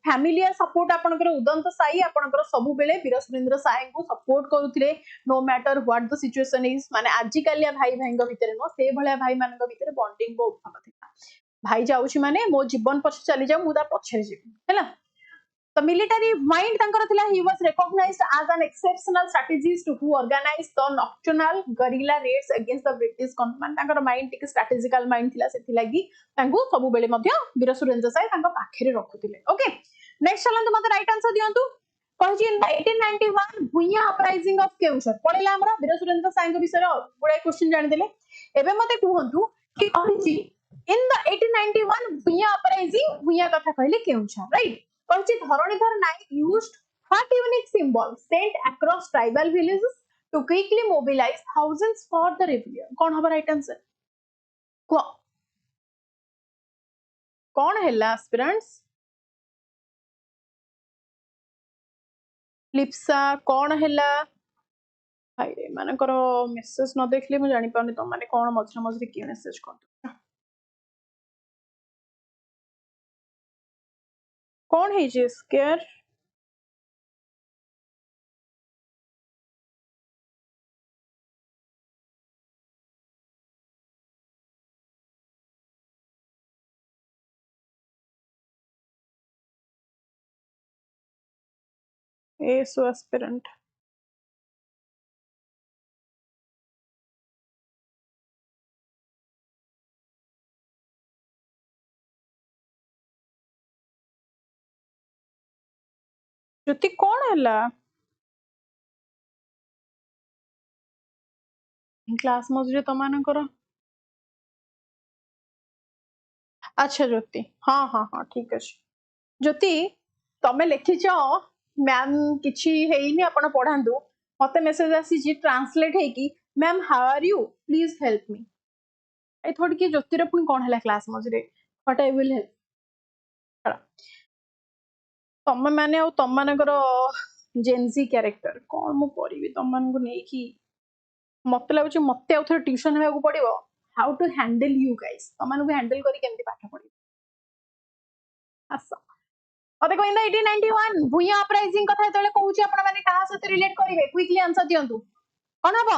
familiar support आपनकर उदंत साई आपनकर सब बेले वीर सुरेंद्र साई को सपोर्ट करूथिले no matter what the situation is माने आजि कालिया भाई भाई भितर न से भलिया भाई मानक भितर बॉन्डिंग बहुत भल थिला भाई जाउछि माने मो जीवन पछ चली जाऊ मुदा पछरे जीवन हैला। The military mind tankar thila he was recognized as an exceptional strategist who organized the nocturnal guerrilla raids against the British command tankar mind tik strategical mind thila sethilagi tangu sabu bele madhya वीर सुरेंद्र साई तांका पाखरे रखुथिले। ओके नेक्स्ट चलंतु मते राइट आंसर दियंतु कहछि इन 1891 भुइया अपराइजिंग ऑफ केउसर पळेला हमरा वीर सुरेंद्र साई के विषय गुडा क्वेश्चन जानि देले एबे मते कहंतु कि कहछि इन द 1891 भुइया अपराइजिंग भुइया कथा कहले केउसर राइट कहछि Dharanidhar Nayak used what unique symbol sent across tribal villages to quickly mobilize thousands for the rebellion कौन हबा राइट आंसर कौन हैला एस्पिरेंट्स लिप्सा कौन हैला भाई माने करो मेसेज न देखले मु जानि पानी तो माने कौन मझरे मझरे की मेसेज कर कौन है जे स्केयर ए सो एस्पिरेंट ज्योति कौन हैला क्लास मझरे तो मानकर अच्छा ज्योति हाँ हाँ हाँ ठीक अच्छे ज्योति तमें लिखिच मैम किछि हेइनी आपण पढ़ांतु मते मेसेज आसी ट्रांसलेट है कि ma'am how are you please help me ए थोड़ी की ज्योति रे पुनी कोन हला क्लास मझरे व्हाट आई विल हेल्प तम माने और तम मानकर जेनजी कैरेक्टर कौन मु करिवि तम मान को नै कि मते लागुची मते आउ थोड़ा ट्यूशन हेबा को पड़िबो how to handle you guys तम मान को हैंडल करी केमति पाठ पढ़ी आसा अते कोइन 1891 भुइया अपराइजिंग कथा तले कहूची आपण माने कहा सते रिलेट करिवे क्विकली आंसर दियंतु कोन हबो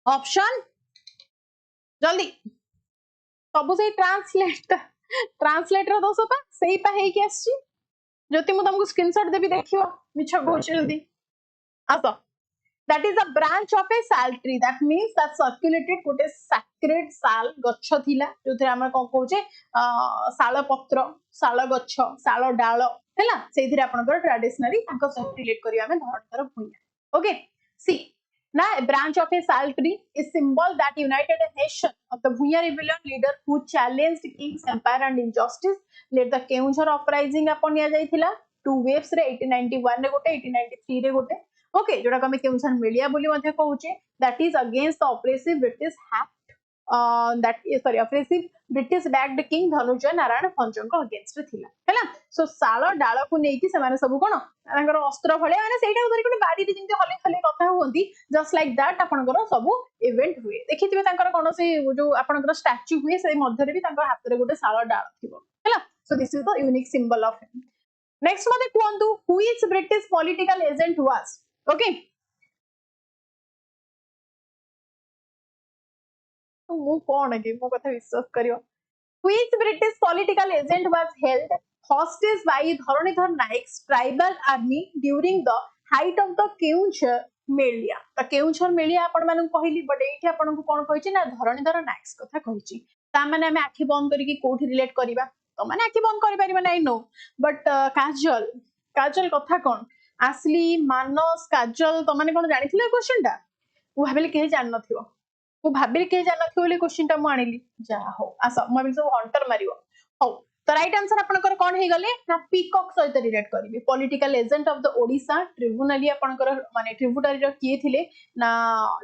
ऑप्शन जल्दी सब से ट्रांसलेटर दोस पा सही पा हे कि आसी ज्योति मु तुमको स्क्रीनशॉट देबी देखियो मिछ कहूची जल्दी आसा that is a branch of a sal tree that means that circulated गोटे sacred sal गच्छ थिला जोथे हम कोन कहूचे साल पत्र साल गच्छ साल डाळ हैला सेथिरे आपनकर ट्रेडिशनली तांको सब रिलेट करिया में धरतर भुइया ओके सी ना a branch of a sal tree is symbol that united a nation of the Bhuiya rebellion leader who challenged king's empire and injustice led the Keunjhar uprising अपन या जाइथिला टू वेव्स रे 1891 रे गोटे 1893 रे गोटे ओके जोड़ा कमे केउंसर मिलिया बोली मध्ये कहूचे that is against the oppressive British hacked that is sorry oppressive British backed king Dhanujay Narayan Bhanjang against थिला हैला सो साल डाळ को नेकी से माने सब कोन तांकर अस्त्र भले माने सेटा धरि कोन बाडी रे जिंते हले हले कथा होंती जस्ट लाइक दैट आपनकर सब इवेंट हुए देखिथिबे तांकर कोन से जो आपनकर स्टैच्यू हुए से मध्ये रे भी तांकर हाथ रे गोटे साल डाळ थिबो हैला so this is the unique symbol of him next मते कोंतु who is British political agent was okay मु कोन के मो कथा विश्वास करियो which British political agent was held hostage by Dharanidhar Naik's tribal army during the height of the Keonjhar Meli तो केउंझर मेलिया आपण मानन कहली बट एठी आपण को कोन कहिछि ना धरणीधर नायक्स कथा कहिछि ता माने हमें आखि बंद करके कोठी रिलेट करबा तो माने आखि बंद करि परिबा नै नो बट काजल काजल कथा कोन असली मानस काजल तो माने कोन जानिथिले क्वेश्चन टा वो भाबिले के जान नथिबो वो भाबिले के जान नथिबो ले क्वेश्चन टा मु आनिली जा हो आसा मु भाबिल सब हंटर मारियो हो तो राइट आंसर आपनकर कोन हे गले ना पीकॉक सहित रिलेट करिवे political agent of the Odisha tribunally आपनकर माने ट्रिब्यूटरी रो किए थिले ना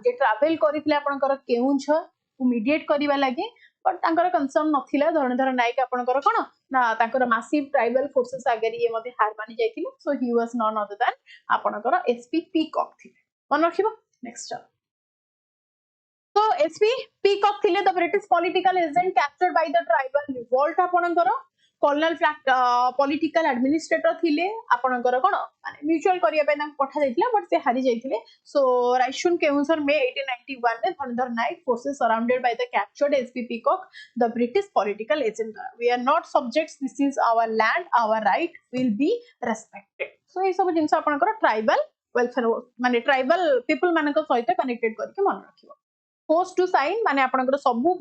जे ट्रैवल करिथिले आपनकर केउंझर को मीडिएट करिवा लागे बट तांकर कंसर्न नथिला धरणधर नायक आपनकर कोन ना तांकर मासिव ट्राइबल फोर्सेस आगरी ये मध्ये हार मानि जायथिले so he was none other than आपनकर एसपी पीकॉक थिले मन रखिबो नेक्स्ट So SP Peacock थिले the British political agent captured by the tribal revolt आपनकर colonial political administrator थिले आपनकर कोन माने म्यूचुअल करिया पे ना पठा जायतिला बट से हारि जायतिले सो राइशुन केउंसर में 1891 रे धनधर नायक forces surrounded by the captured SP Peacock the British political agent we are not subjects this is our land our right will be respected so ये सब जिंस आपनकर ट्राइबल वेलफेयर माने ट्राइबल पीपल मानक सहित कनेक्टेड करके मन रखिबो पोस्ट टू साइन माने आपनकर सबु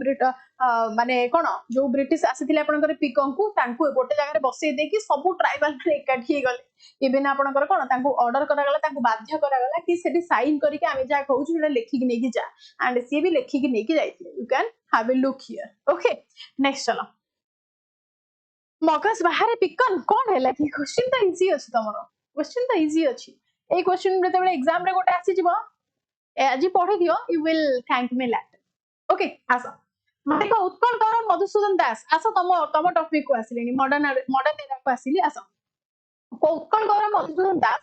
माने कोन जो ब्रिटिश आसीथिले आपनकर पिकॉक को तांको गोटे जगह रे बसै दे कि सबु ट्राइबल माने एकाठी गले इवन आपनकर कोन तांको ऑर्डर करा गला तांको बाध्य करा गला कि सेठी साइन करी के आमे जा कहू छुडा लेखि कि नै कि जा एंड सी भी लेखि कि नै कि जाइथिले you can have a look here okay next चलो मगस बाहर पिकन कोन हैला कि क्वेश्चन त इजी अछि तमरो क्वेश्चन त इजी अछि ए क्वेश्चन रे तबे एग्जाम रे गोटे आसी जिवो आज पढ़ी दियो you will thank me later okay आसो मते को उत्कल कर मधुसूदन दास आसो तम टॉपिक को आसिलेनी मॉडर्न एरा को आसिली आसो को उत्कल कर Madhusudan Das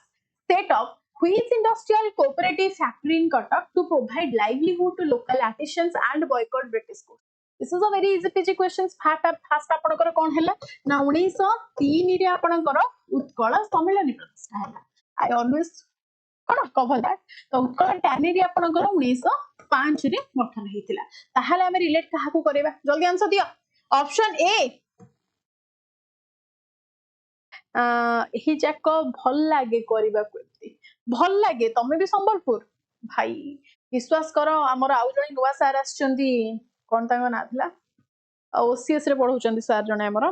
set up which industrial cooperative factory in Cuttack to provide livelihood to local artisans and boycott British court this is a very easy peasy questions fast आपनकर कोन हैला ना 1903 रे आपनकर उत्कल सम्मेलन प्रतिष्ठा हैला I always cone cover that तो उत्कल टैनेरी आपनकर 1905 रे गठन हेतिला ताहाले हम रिलेट काहा को करेबा जल्दी आंसर दियो ऑप्शन ए ही जाक भल लागे करिबा कोती भल लागे तमे भी संबलपुर भाई विश्वास करो हमर आउ जणी नुवा सार आछंती कोन तांग ना थिला ओसीएस रे पढौचंती सार जणे हमर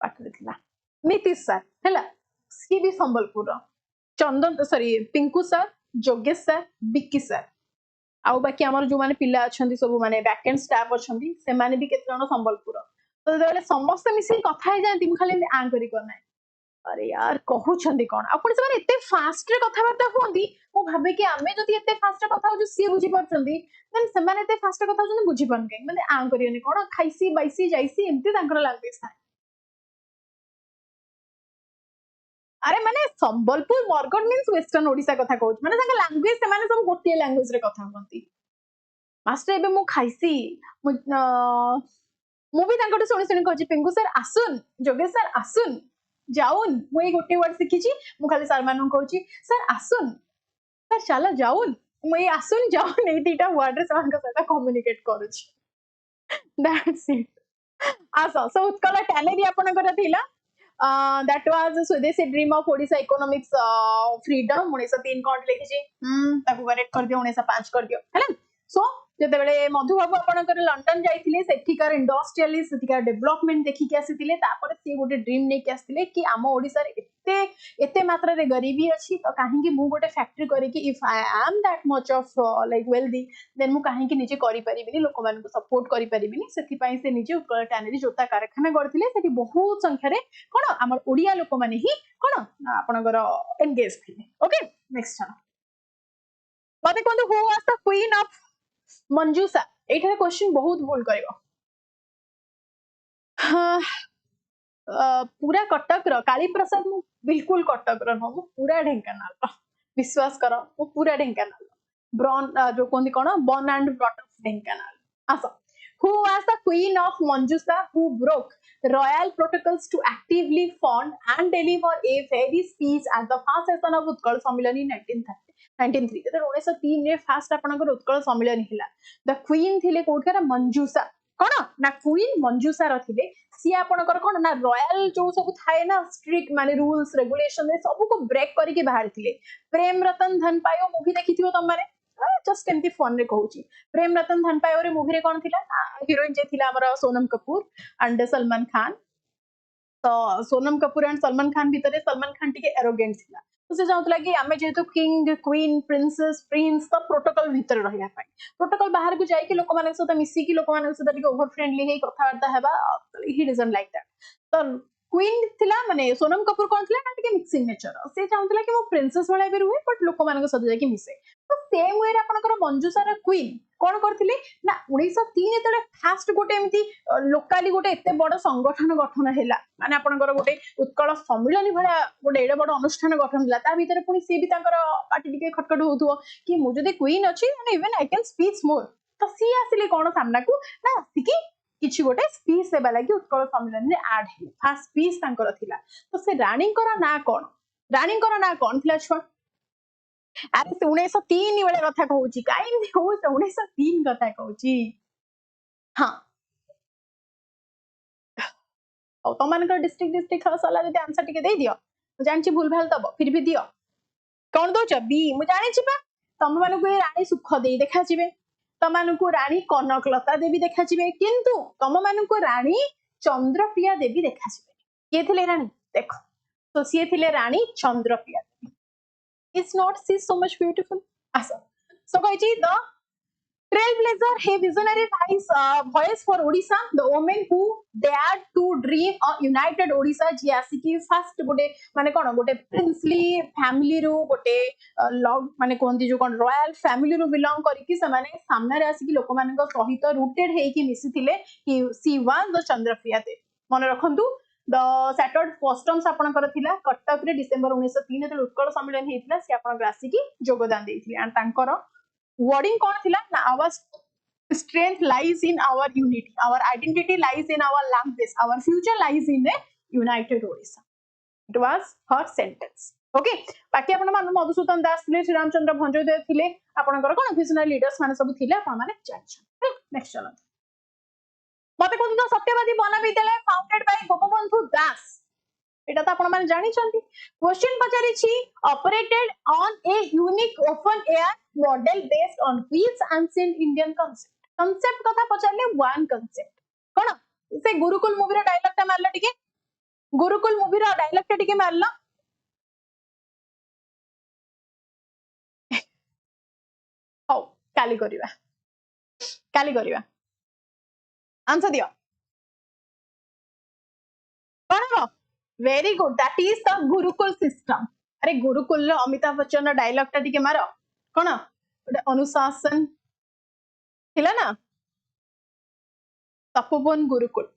पाठ देथिला नीतीश सर हैला सी भी संबलपुर चंदन सॉरी पिंकू सर जोगेश सर बिक्की सर आउ बाकी हमर जो माने पिला अछंती सब माने बैकएंड स्टाफ अछंती से माने भी केत जण संबलपुर तो देले समस्त मिसी कथा हे जानती म खाली आ करी करना अरे यार कहउछंती कोन आपण से माने एते फास्ट रे कथा बार्ता होंदी मो भाबे कि आमे जदी एते फास्ट रे कथा हो जो सी बुझी परछंती देन से माने एते फास्ट रे कथा हो बुझी पन के माने आ करियनी कोन खाइसी बाइसी जाइसी एमती तांकर लैंग्वेज था अरे माने संबलपुर बरगढ़ मींस वेस्टर्न ओडिसा कथा कहउछ माने तांका लैंग्वेज से माने सब गोटिए लैंग्वेज रे कथा होंती मास्टर एबे मु खाइसी मु भी तांकटो सुनि सुनि कहछि पिंगू सर आसुन जोगेश सर आसुन जाउन मु ए गोटे वर्ड सिखिछि मु खाली सर मानु कहछि सर आसुन सर चलो जाउन मु ए आसुन जाउन ए तीटा वर्ड रे समान का साथ कम्युनिकेट करूछि दैट्स इट आसो सो उत्कल टैनेरी आपन कर थिला that was Swadeshi dream of Odisha economics freedom 1903 code लिखिछि ताकू करेक्ट कर दियो 1905 कर दियो हैला सो जेते बेले मधुबाबू आपनकर लंडन जाइथिले सेठिकार इंडस्ट्रियलिस्ट सेठिकार डेवलपमेंट देखि के आसीथिले तापर से गोटे ड्रीम ने के आसीथिले कि आम ओडिसा रे एते मात्रा रे गरीबी अछि तो काहे कि मु गोटे फैक्ट्री करे कि if I am that much of like wealthy then मु काहे कि निजे करि परिबिनी लोक मान को सपोर्ट करि परिबिनी सेथि पई से निजे उत्कल टैनेरी जोता कारखाना करथिले सेठी बहुत संख्या रे कोन हमर ओडिया लोक माने ही कोन आपनकर एंगेज थिले ओके नेक्स्ट मते कोन who was the queen of Manjusha एठारे क्वेश्चन बहुत भूल करिवो पूरा कटक रो काली प्रसाद मु बिल्कुल कटक रो न पूरा ढेंकानाल रो विश्वास करो मु पूरा ढेंकानाल ब्रॉन जो कोंदी कोन born and brought up Dhenkanal आसो who was the queen of Manjusa who broke royal protocols to actively fund and deliver a very speech at the first session of Utkal Sammilan in 1903 1903 रे फर्स्ट आपनकर उत्कल सम्मेलन हिला द क्वीन थिले कोठरा मंजूसा कौन ना क्वीन मंजूषा थिले सी आपणकर कौन ना रॉयल जो सब थाए ना स्ट्रिक्ट माने रूल्स रेगुलेशन सब को ब्रेक करके बाहर थिले प्रेम रतन धन पायो मूवी देखिथिबो तुम माने जस्ट एमती फन रे कहूची प्रेम रतन धन पायो रे मूवी रे कौन थिला हीरोइन जे थिला हमर सोनम कपूर एंड सलमान खान तो सोनम कपूर एंड सलमान खान भितर सलमान खान टिके एरोगेंट थिला तो से चाहूला कि आम जेहेतु किंग क्वीन प्रिंसेस प्रिंस तो प्रोटोकॉल भितर रहा प्रोटोकॉल बाहर को जाइए लोक मान सहित मिसिकी लोक मान सहित ओवर फ्रेंडली कथबार्ता हेबा ही डजंट लाइक दैट तो क्वीन थिला माने सोनम कपूर कौन थिला ना टिके मिक्सिंग नेचर से चाहूला कि मो प्रिंसेस वाला भी रुहे बट लोक मान सहित जाके मिसे तो सेम वे रे आपनकर मंजूषार क्वीन कौन करथिले ना 1903 जेतले फास्ट गोटे एमती लोकाली गोटे एते बड़ संगठन गठन हैला माने आपनकर गोटे उत्कल सम्मिलन भला गोटे एडे बड़ अनुष्ठान गठन हैला ता भीतर पुनी सी भी तांकर पार्टी टिके खटखट होथुओ कि मु जदी क्वीन अछि and even I can speech more तो सी आसिले कोन सामना को ना सिकी किछि गोटे स्पीच सेबा लागि उत्कल सम्मिलन रे ऐड हे फास्ट स्पीच तांकर थिला तो से रानी कर ना कोन थिला छुआ अरे 1903 बेले कथा कहूची काई एमती कहूछ 1903 कथा कहूची हाँ और तुम मान डिस्ट्रिक्ट सरला जब आंसर टिके दे दियो जानची भूल भाल दब फिर भी दियो कौन दौच बी मु जानी तुम मान रानी सुख दे देखा तुम मान रानी कनकलता देवी देखा किंतु तुम मान रानी चंद्रप्रिया देवी देखा किए थे रानी देख तो सी थे रानी चंद्रप्रिया देवी is not she so much beautiful asa so kaichi the trailblazer he visionary voice for Odisha the women who dared to dream a united Odisha ji asiki first gote mane kono gote princely family ru gote love mane kohndi jo kon royal family ru belong kariki se mane samna re asiki lok manenko sahito rooted heiki misithile she was the Chandrapriya Devi mane rakhantu the Saturday customs आपणकर थिला कटक रे डिसेंबर 1903 जेते उत्कल सम्मेलन हेतिला से आपन राशि की योगदान देथिले एंड तांकर वर्डिंग कोन थिला ना our strength lies in our unity our identity lies in our language our future lies in a united Odisha it was her sentence okay बाकी आपण मान मधुसूदन दास थिले श्री रामचंद्र भंजदेव थिले आपणकर कोन विजनरी लीडर्स माने सब थिले आपण माने जानि नेक्स्ट चलो मते कोन तो सत्यवादी बन विद्यालय फाउंडेड बाय गोपबंधु दास एटा तो आपण माने जानि छंती क्वेश्चन पचारि छी operated on a unique open air model based on which ancient Indian concept कथा पचारले वन कांसेप्ट कोन से गुरुकुल मूवी रो डायलॉग ता मारला टिके गुरुकुल मूवी रो डायलॉग ता टिके मारला हो काली करिवा आंसर दियो कौन very good that is the Gurukul system अरे गुरुकुल अमिताभ बच्चन डायलॉग टा टिके मारो कौन अनुशासन थिला ना तपोवन गुरुकुल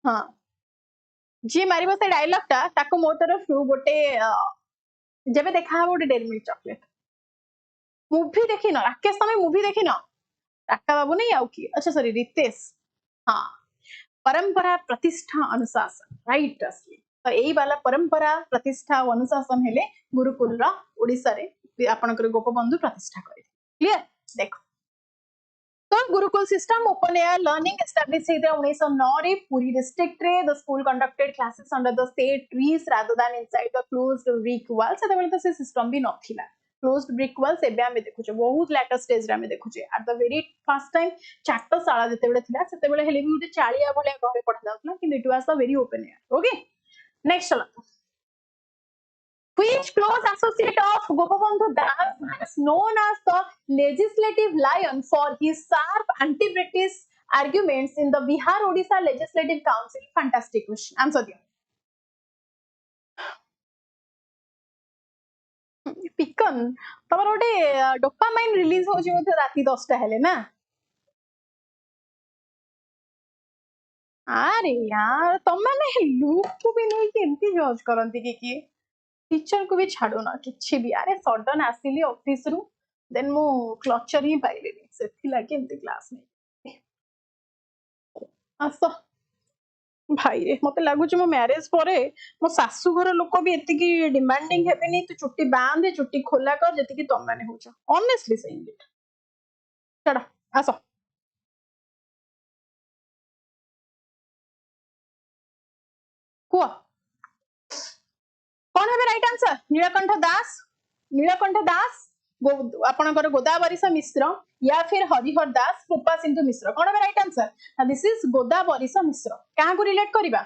हाँ जी मारिबो से डायलॉग टा ताको मो तरफ गोटे जेबे देखा हा गोटे डेयरी मिल्क चॉकलेट मूवी देखिन राकेश तमे मूवी देखिन राका बाबू नहीं आउ की अच्छा सॉरी रितेश हाँ परंपरा प्रतिष्ठा अनुशासन राइट असली तो यही वाला परंपरा प्रतिष्ठा और अनुशासन हेले गुरुकुल रा ओडिसा रे आपनकर गोपबंधु प्रतिष्ठा करे क्लियर देखो तो Gurukul system open air learning establish हेते 1909 रे पूरी डिस्ट्रिक्ट रे the school conducted classes under the state trees rather than inside the closed brick wall सेते बेले तो से सिस्टम भी नथिला क्लोज्ड ब्रिक वॉल से बे हमें देखुचे बहुत लेटर स्टेज रे हमें देखुचे at the very first time चाटशाला जते बेले थिला सेते बेले हेले भी उटे चालिया भले घरे पढ़ा जाउतला कि it was the very open air okay next चलो which close associate of Gopabandhu Das is known as the legislative lion for his sharp anti-British arguments in the Bihar Odisha Legislative Council fantastic question answer दियो पिकन तमर गोटे डोपामाइन रिलीज होची मध्ये राती 10 टा हेले ना अरे यार तुम माने लुक को भी नहीं केमती जज करंती कि टीचर को भी छाड़ो ना किछि भी अरे सडन आसिली ऑफिस रु देन मो क्लचर ही पाइले सेथि लागे एमती क्लास में आसो भाई रे मते लागु छ मो मैरिज परे मो सासु घर लोक भी एति की डिमांडिंग हेबेनी तू चुट्टी बांधे चुट्टी खोला कर जति की तुम माने होछ ऑनेस्टली सेइंग इट चढ़ा आसो कुह कौन है राइट आंसर नीलकंठ दास आपनकर गोदावरीश मिश्र या फिर हरिहर दास कृपा सिंधु मिश्र कौन है right answer this is Godavarish Mishra क्या को रिलेट करिबा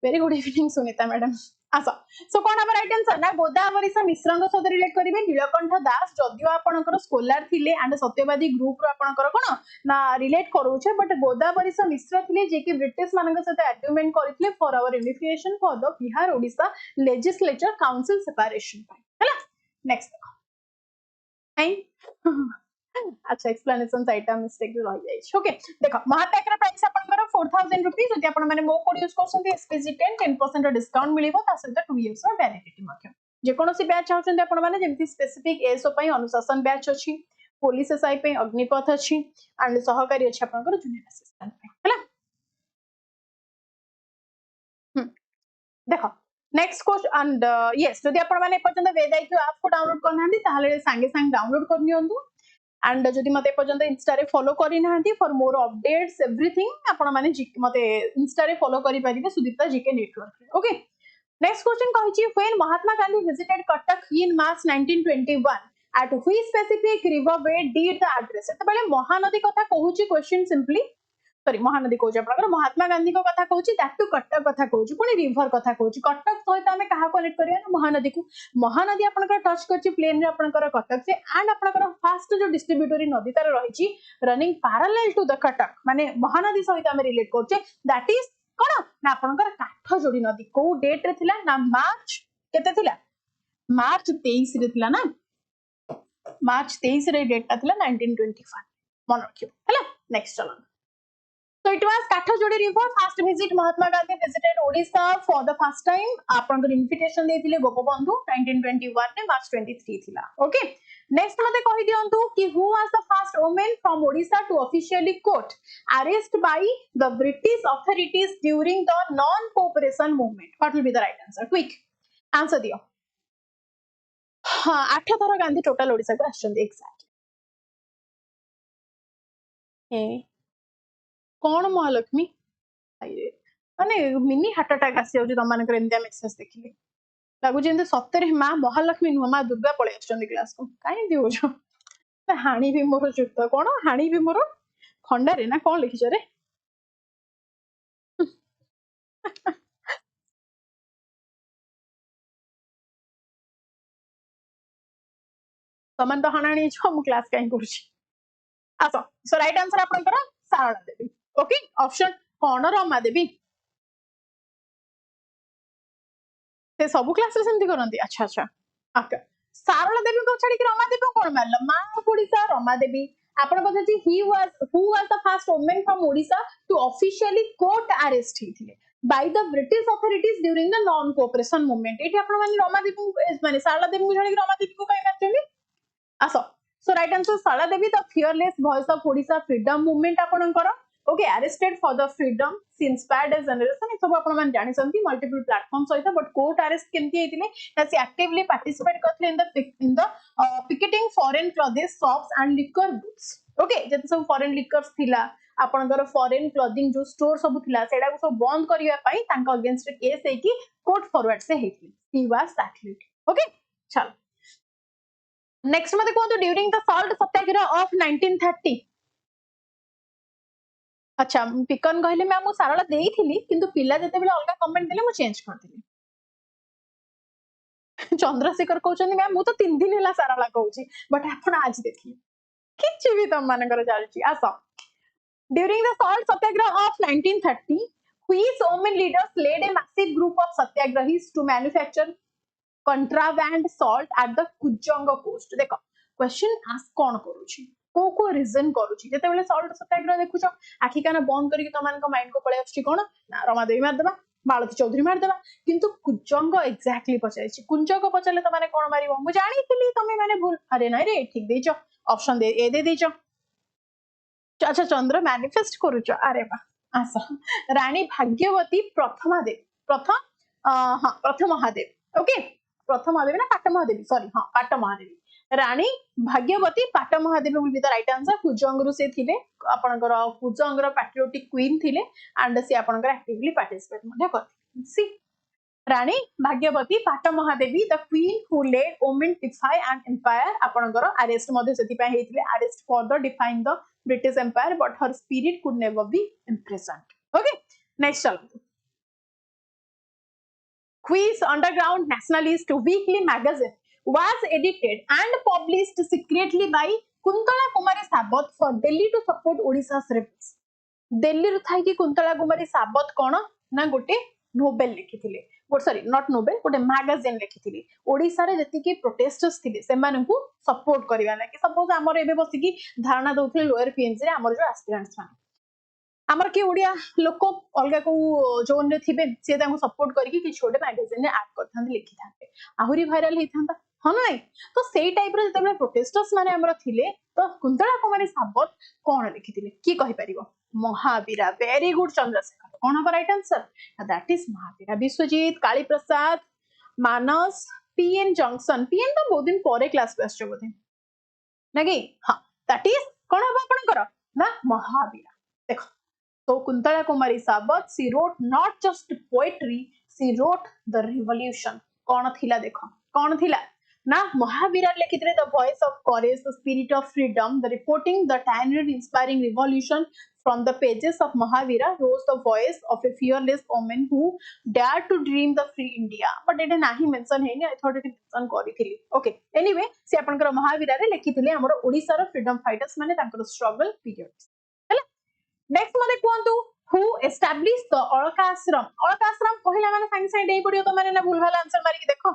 very good evening Sunita madam आस सो कौन हम राइट आंसर ना गोदावरीश मिश्र सहित रिलेट करेंगे नीलकंठ दास जदियो आपनकर स्कॉलर थिले एंड सत्यवादी ग्रुप रो आपनकर कोन ना रिलेट करूछे बट गोदावरीश मिश्र थिले जे कि ब्रिटिश मानक सहित एग्रीमेंट करथिले for our unification for the Bihar Odisha legislature council separation हैला नेक्स्ट अच्छा एक्सप्लेनेशन आइटम मिस्टेक रह जाय ओके देखो महापैक रा प्राइस आपनकर 4000 रुपीस जति आपन माने मो कोड यूज करसंती एसपीसी 10% डिस्काउंट मिलिबो ता सहित 2 इयर्स रो वैलिडिटी मध्य जे कोनोसी बैच चाहउछन आपन माने जेमति स्पेसिफिक एसओ पई अनुशासन बैच अछि पुलिस एसआई पे अग्निपथ अछि एंड सहकारी अछि आपनकर जूनियर असिस्टेंट पे हैला देखो नेक्स्ट क्वेश्चन एंड यस जदि आपन माने पर्यंत वेदाइक्यू ऐप को डाउनलोड करनांदी ताहले संगे संग डाउनलोड कर नियंतु एंड जदि मते पर्यंत इंस्टा रे फॉलो करि नांदी फॉर मोर अपडेट्स एवरीथिंग आपन माने मते इंस्टा रे फॉलो करि परिबे Sudipta GK network okay next question कहिछि when Mahatma Gandhi visited Cuttack in March 1921 at which specific river way did the address त पहले महानदी कथा कहूछि क्वेश्चन सिंपली सॉरी महानदी कहूछि आपनकर महात्मा गांधी को कथा कहूछि दैट टू कटक कथा कहूछि पुनी रिवर कथा कहूछि कटक सहित हमें कहा कनेक्ट करिया ना महानदी को महानदी आपनकर टच करछि प्लेन रे आपनकर कटक से एंड आपनकर फास्ट जो डिस्ट्रीब्यूटरी नदी तार रहिछि running parallel to the Cuttack माने महानदी सहित हमें रिलेट करछे दैट इज कोन ना आपनकर काठजोड़ी नदी को डेट रे थिला ना मार्च केते थिला मार्च 23 रे थिला ना मार्च 23 रे डेट ता थिला 1925 मन रखियो हैला नेक्स्ट चलो So it was Kathajodi River. First visit Mahatma Gandhi visited Odisha for the first time. आपन invitation देथिले गोपबंधु 1921 ने March 23 थिला. Okay. Next मते कहि दियंतु कि who was the first woman from Odisha to officially quote arrest by the British authorities during the non-cooperation movement. What will be the right answer? Quick answer दियो. हां 8 थर गांधी टोटल ओडिसा को आछन एग्जैक्टली. ए कौन महालक्ष्मी माने मिनी हार्ट अटैक आसी जाउची तम मानकर एंडिया मेसेज देखिले लागु जेंते सत्तरे मां महालक्ष्मी नुह मां दुर्गा पळे आछन क्लास को काई दियो हाणी भी मोर जुक्त कोन हाणी भी मोर खंडा रे ना कोन लिखिछ रे समान तो हाणाणी छ मु क्लास काई करछि आसो सो राइट आंसर आपनकर सारला देवी ओके ऑप्शन कोन रमा देवी से सब क्लास रे सेमती करंती अच्छा अच्छा ओके सारला देवी को छाडी कि रमा देवी कोन मारला मां ओडिसा रमा देवी आपन कहै छी who was the first woman from Odisha to officially court arrest हिथिले by the British authorities during the non cooperation movement एठी आपन माने रमा देवी माने सारला देवी को छाडी कि रमा देवी को कहि मारछली आसो so right answer Sarala Devi the fearless voice of Odisha freedom movement आपनकर okay arrested for the freedom she inspired age generation सब आपण मान जानि संती मल्टीपल प्लेटफॉर्म सहित बट कोर्ट अरेस्ट केमती हेतिले सी एक्टिवली पार्टिसिपेट करथले in the picketing foreign clothes shops and liquor booths okay जति सब फॉरेन लिकर्स थिला आपनकर फॉरेन क्लॉथिंग जो स्टोर सब थिला सेडा को सब बंद करिया पई तांका अगेंस्ट केस है कि कोर्ट फॉरवर्ड से हेतिले सी वाज दैट ओके चल नेक्स्ट मते कोन तो during the salt Satyagraha of 1930 अच्छा पिकन कहले मैं मु सारला देइथिली किंतु पिला जते बेले अलगा कमेंट देले मु चेंज कर दिली चंद्रशेखर कहउछन मैं मु तो 3 दिन हला सारला कहउची बट आपण आज देखी किछ भी तम मानकर चालची आसा during the salt Satyagraha of 1930 which women leaders led a massive group of satyagrahis to manufacture contraband salt at the Kujang coast देखो क्वेश्चन आस्क कोन करूची को रीजन करूची जते बेले सॉल्ट सत्याग्रह देखुछ आखि काना बंद करके तमान को माइंड को पळे आछी कोन ना रमा देवी मार देबा मालती चौधरी मार देबा किंतु कुजंग एक्जेक्टली पचाइछि कुंजक पचाले त माने कोन मारिबो मु जानि थिली तमे माने भूल अरे नै रे ठीक देइछ ऑप्शन दे देइछ अच्छा चंद्र मैनिफेस्ट करूछ अरे बा आसा रानी भाग्यवती प्रथमा देवी प्रथम महादेव ओके प्रथम महादेवी ना पाट महादेवी सॉरी हां पाट Mahadevi Rani Bhagyavati Pat Mahadevi will be the right answer कुजंगरु से थिले आपनकर कुजंगर पैट्रियोटिक क्वीन थिले एंड से आपनकर एक्टिवली पार्टिसिपेट मध्य करथि सी Rani Bhagyavati Pat Mahadevi the queen who led women defy and empire आपणकर अरेस्ट मध्ये सेति पय हेतिले arrest for the defying the British empire but her spirit could never be imprisoned okay next चलो Quiz Underground Nationalist Weekly magazine was edited and published secretly by Kuntala Kumari Sabath for Delhi to support Odisha's rebels. Delhi ru thai ki Kuntala Kumari Sabath kono na gote Nobel लिखिथिले सॉरी नॉट नोबेल गोटे मैगजीन लिखिथिले ओडिसा रे जति की प्रोटेस्टर्स थिले सेमानकु सपोर्ट करिवा लागि सपोज हमर एबे बसिकी धारणा दउथिले लोअर पीएनसी रे हमर जो एस्पिरेंट्स माने आमर के ओडिया लोक अलगा को जोन रे थिबे से तांको सपोर्ट करके कि छोटे मैगजीन रे ऐड करथांते लिखि थांते आहुरी वायरल हेथांता हन नै तो सेई टाइप रे जतबे प्रोटेस्टर्स माने हमर थिले तो कुंतला कुमारी साबत कोन लिखिथिले की कहि परिबो महावीरा वेरी गुड चंद्रशेखर कोन हबो right answer that is Mahavira Biswajit Kali Prasad Manas PN junction PN तो बहुत दिन परे क्लास पे आछो बोधे नाकी हां दैट इज कोन हबो आपनकर ना महावीरा देखो So Kuntala Kumari Sabath, she wrote not just poetry, she wrote the revolution. कौन थिला देखो कौन थिला ना Mahavira लिखितरे the voice of courage, the spirit of freedom, the reporting the tiny inspiring revolution from the pages of Mahavira rose the voice of a fearless woman who dared to dream the free India. But it nahi mention है I thought it mention करी थी. Okay. Anyway, से अपन कर महावीरा रे लिखितले हमर ओडिसा रो freedom fighters माने तांकर struggle period. नेक्स्ट मते कोंतु हु एस्टैब्लिश द अलका आश्रम कहिला माने संग संग देई पडियो तो माने ना भूल भाल आंसर मारी के देखो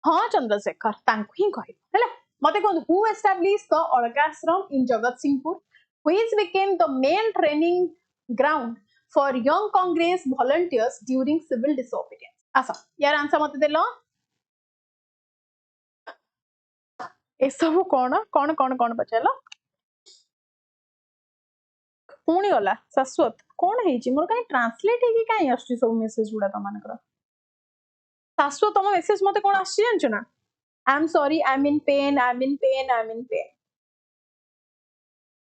हां चंद्रशेखर तांको ही कहि हैला मते कोंतु who establish the Alaka Ashram in Jagatsinghpur which became the main training ground for young Congress volunteers during civil disobedience आसा यार आंसर मते देलो ए सब कोन बचेलो पुणी गला शाश्वत कौन है मोर कहीं ट्रांसलेट है कि कहीं आछी सब मेसेज गुडा त मानकर शाश्वत तुम मेसेज मते कोन आछी जानछ ना I am sorry I am in pen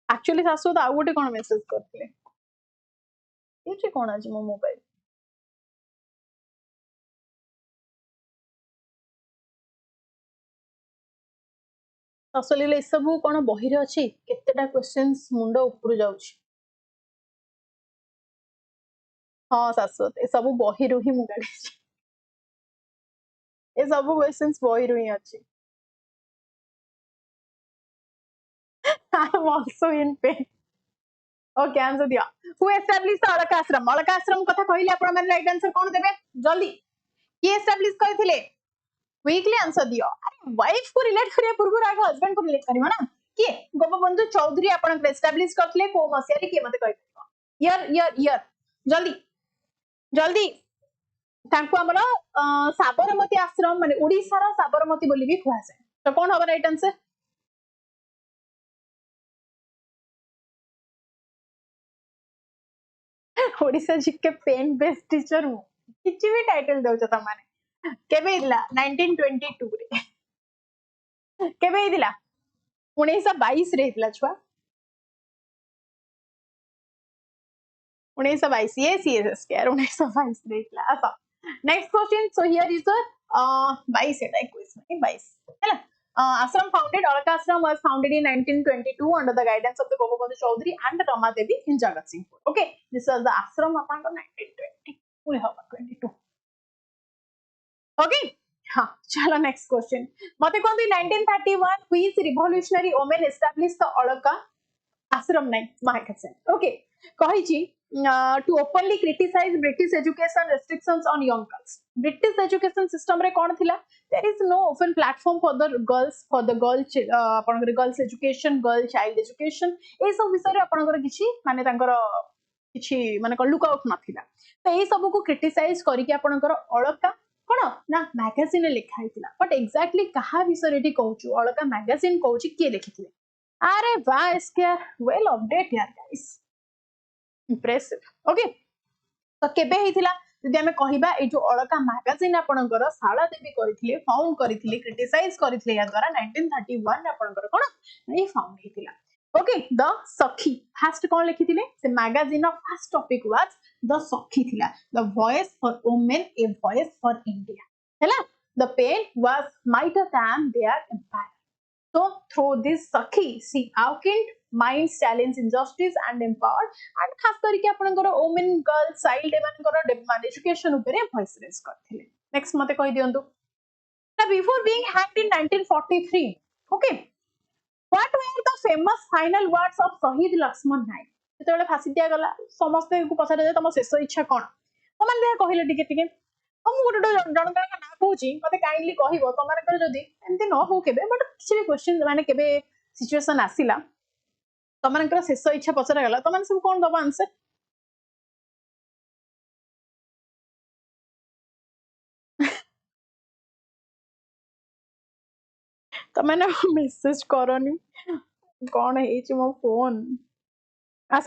actually शाश्वत आ गोटे कोन मेसेज करथिले एठी कोन आज मो मोबाइल असली सब कोन बहिरे अछि केतेटा क्वेश्चंस मुंडो ऊपर जाउछि हाँ शाश्वत ए सब बहिरु ही मु गाड़ी ए सब क्वेश्चंस बहिरु ही अछि I am also in pain. Okay, answer दिया. Who established the अलका आश्रम कथा कहले आपण माने राइट आंसर कोन देबे जल्दी की एस्टैब्लिश करथिले क्विकली आंसर दियो अरे वाइफ को रिलेट करिया पूर्व आगे हस्बैंड को रिलेट करियो ना की गोपबंधु चौधरी आपण एस्टैब्लिश करथिले को मसिया रे की मते कहि ईयर जल्दी जल्दी तांको हमर साबरमती आश्रम माने ओडिसा रा साबरमती बोली भी खुआ से तो कोन होबा right answer Odisha GK pen based teacher हूँ किछि भी टाइटल देउछ त माने केबे इला 1922 रे केबे इला 1922 रे इला छुआ 1922 yes यार 1922 रे इला आसा next question so here is the 22 एटा 21 नहीं 22 हैला Ashram founded Alka Ashram was founded in 1922 under the guidance of the Gopabandhu Chaudhary and Rama Devi in Jagabandhu. Okay, this was the Ashram of 1920. We have 22. Okay, हाँ चलो next question. मते कौन थी 1931 which revolutionary woman established the Alka Ashram नहीं Mahakasan. Okay, कही जी to openly criticize British education restrictions on young girls. British education system रे कौन थिला? There is no open platform for the girls education, girl child education. ए सब विषय रे आपनकर किछि माने तांकर किछि माने क लुक आउट नथिला. तो ए सब को क्रिटिसाइज करी कि आपनकर अलका कोन ना मैगजीन लिखा हितला. बट एग्जैक्टली कहा विषय रे कहूछु अलका मैगजीन कहूछि के लिखिथिले. अरे वाह इसके वेल अपडेट यार गाइस. इम्प्रेसिव ओके तो केबे हेतिला जदि हमें कहिबा ए जो अलका मैगजीन आपनकर शाला देवी करिथिले फाउंड करिथिले क्रिटिसाइज करिथिले या द्वारा 1931 आपनकर कोन ए फाउंड हेतिला ओके द सखी फास्ट कौन लिखी से magazine first topic was the Sakhi थिला the voice for women a voice for India हैला the pen was mightier than their empire so through this sakhi she awakened minds challenge injustice and empowered and खास करके आपनकर वुमेन गर्ल चाइल्ड एमानकर मान एजुकेशन उपरे वॉइस रेज करथिले नेक्स्ट मते कहि दियंतु ना before being hanged in 1943 okay What were the famous final words of Shahid Lakshman Naik? ଯେତେବେଳେ ଫାଶୀ ଦିଆଗଲା ସମସ୍ତଙ୍କୁ ପଚାରେ ତମ ଶେଷ ଇଚ୍ଛା କଣ ତମାନେ ଦେଖ କହିଲେ ଟିକେ ଟିକେ ମୁଁ ଗୋଟେ ଜଣଙ୍କର ନାଁ କହୁଛି ମତେ କାଇଣ୍ଡଲି କହିବ ତମମାନଙ୍କର ଯଦି ଏମିତି ନ ହଉ କେବେ ବଟ୍ କିଛି ବି କ୍ୱେଶ୍ଚିନ୍ ମାନେ କେବେ ସିଚୁଏସନ୍ ଆସିଲା ତମମାନଙ୍କର ଶେଷ ଇଚ୍ଛା ପଚରାଗଲା ତମାନେ ସବୁ କଣ ଦବ ଆନ୍ସର ତମାନେ ମେସେଜ କରନି କଣ ହେଇଛି ମୋ ଫୋନ ଆସ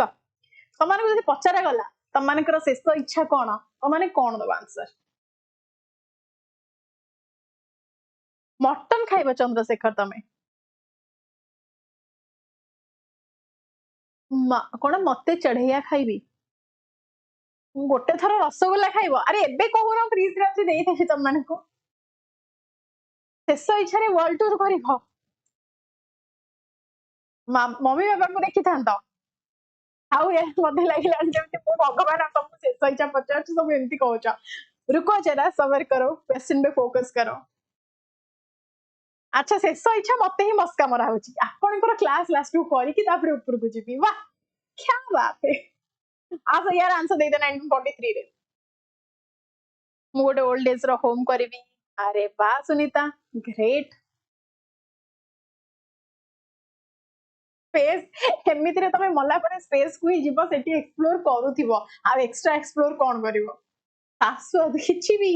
ତମମାନଙ୍କୁ ଯଦି ପଚରାଗଲା ତମମାନଙ୍କର ଶେଷ ଇଚ୍ଛା କଣ ତମାନେ କଣ ଦବ ଆନ୍ସର मटन खाइब चंद्रशेखर तमे कौन मते चढ़ैया खाइबी गोटे थर रसगोल्ला खाइब अरे एबे कहून फ्रिज रे अछि देई तुम मानक शेष इच्छा रे वर्ल्ड टूर करिब मम्मी बाबा को देखि थांत आउ ये मते लागिला जेमति मो भगवान तुम शेष इच्छा पचार सब एमती कहउछ रुको जरा सबर करो क्वेश्चन पे फोकस करो अच्छा शेष इच्छा मते ही मस्का मरा होची आपनकर क्लास लास्ट टू करी कि तापर ऊपर को जीबी वाह क्या बात है आज यार आंसर दे दे 1943 रे मु गोटे ओल्ड एज रो होम करिवि अरे वाह सुनीता ग्रेट स्पेस एमिति रे तमे मला परे स्पेस को ही जीव सेठी एक्सप्लोर करूथिबो आ एक्स्ट्रा एक्सप्लोर कोन करिवो सासु किछि भी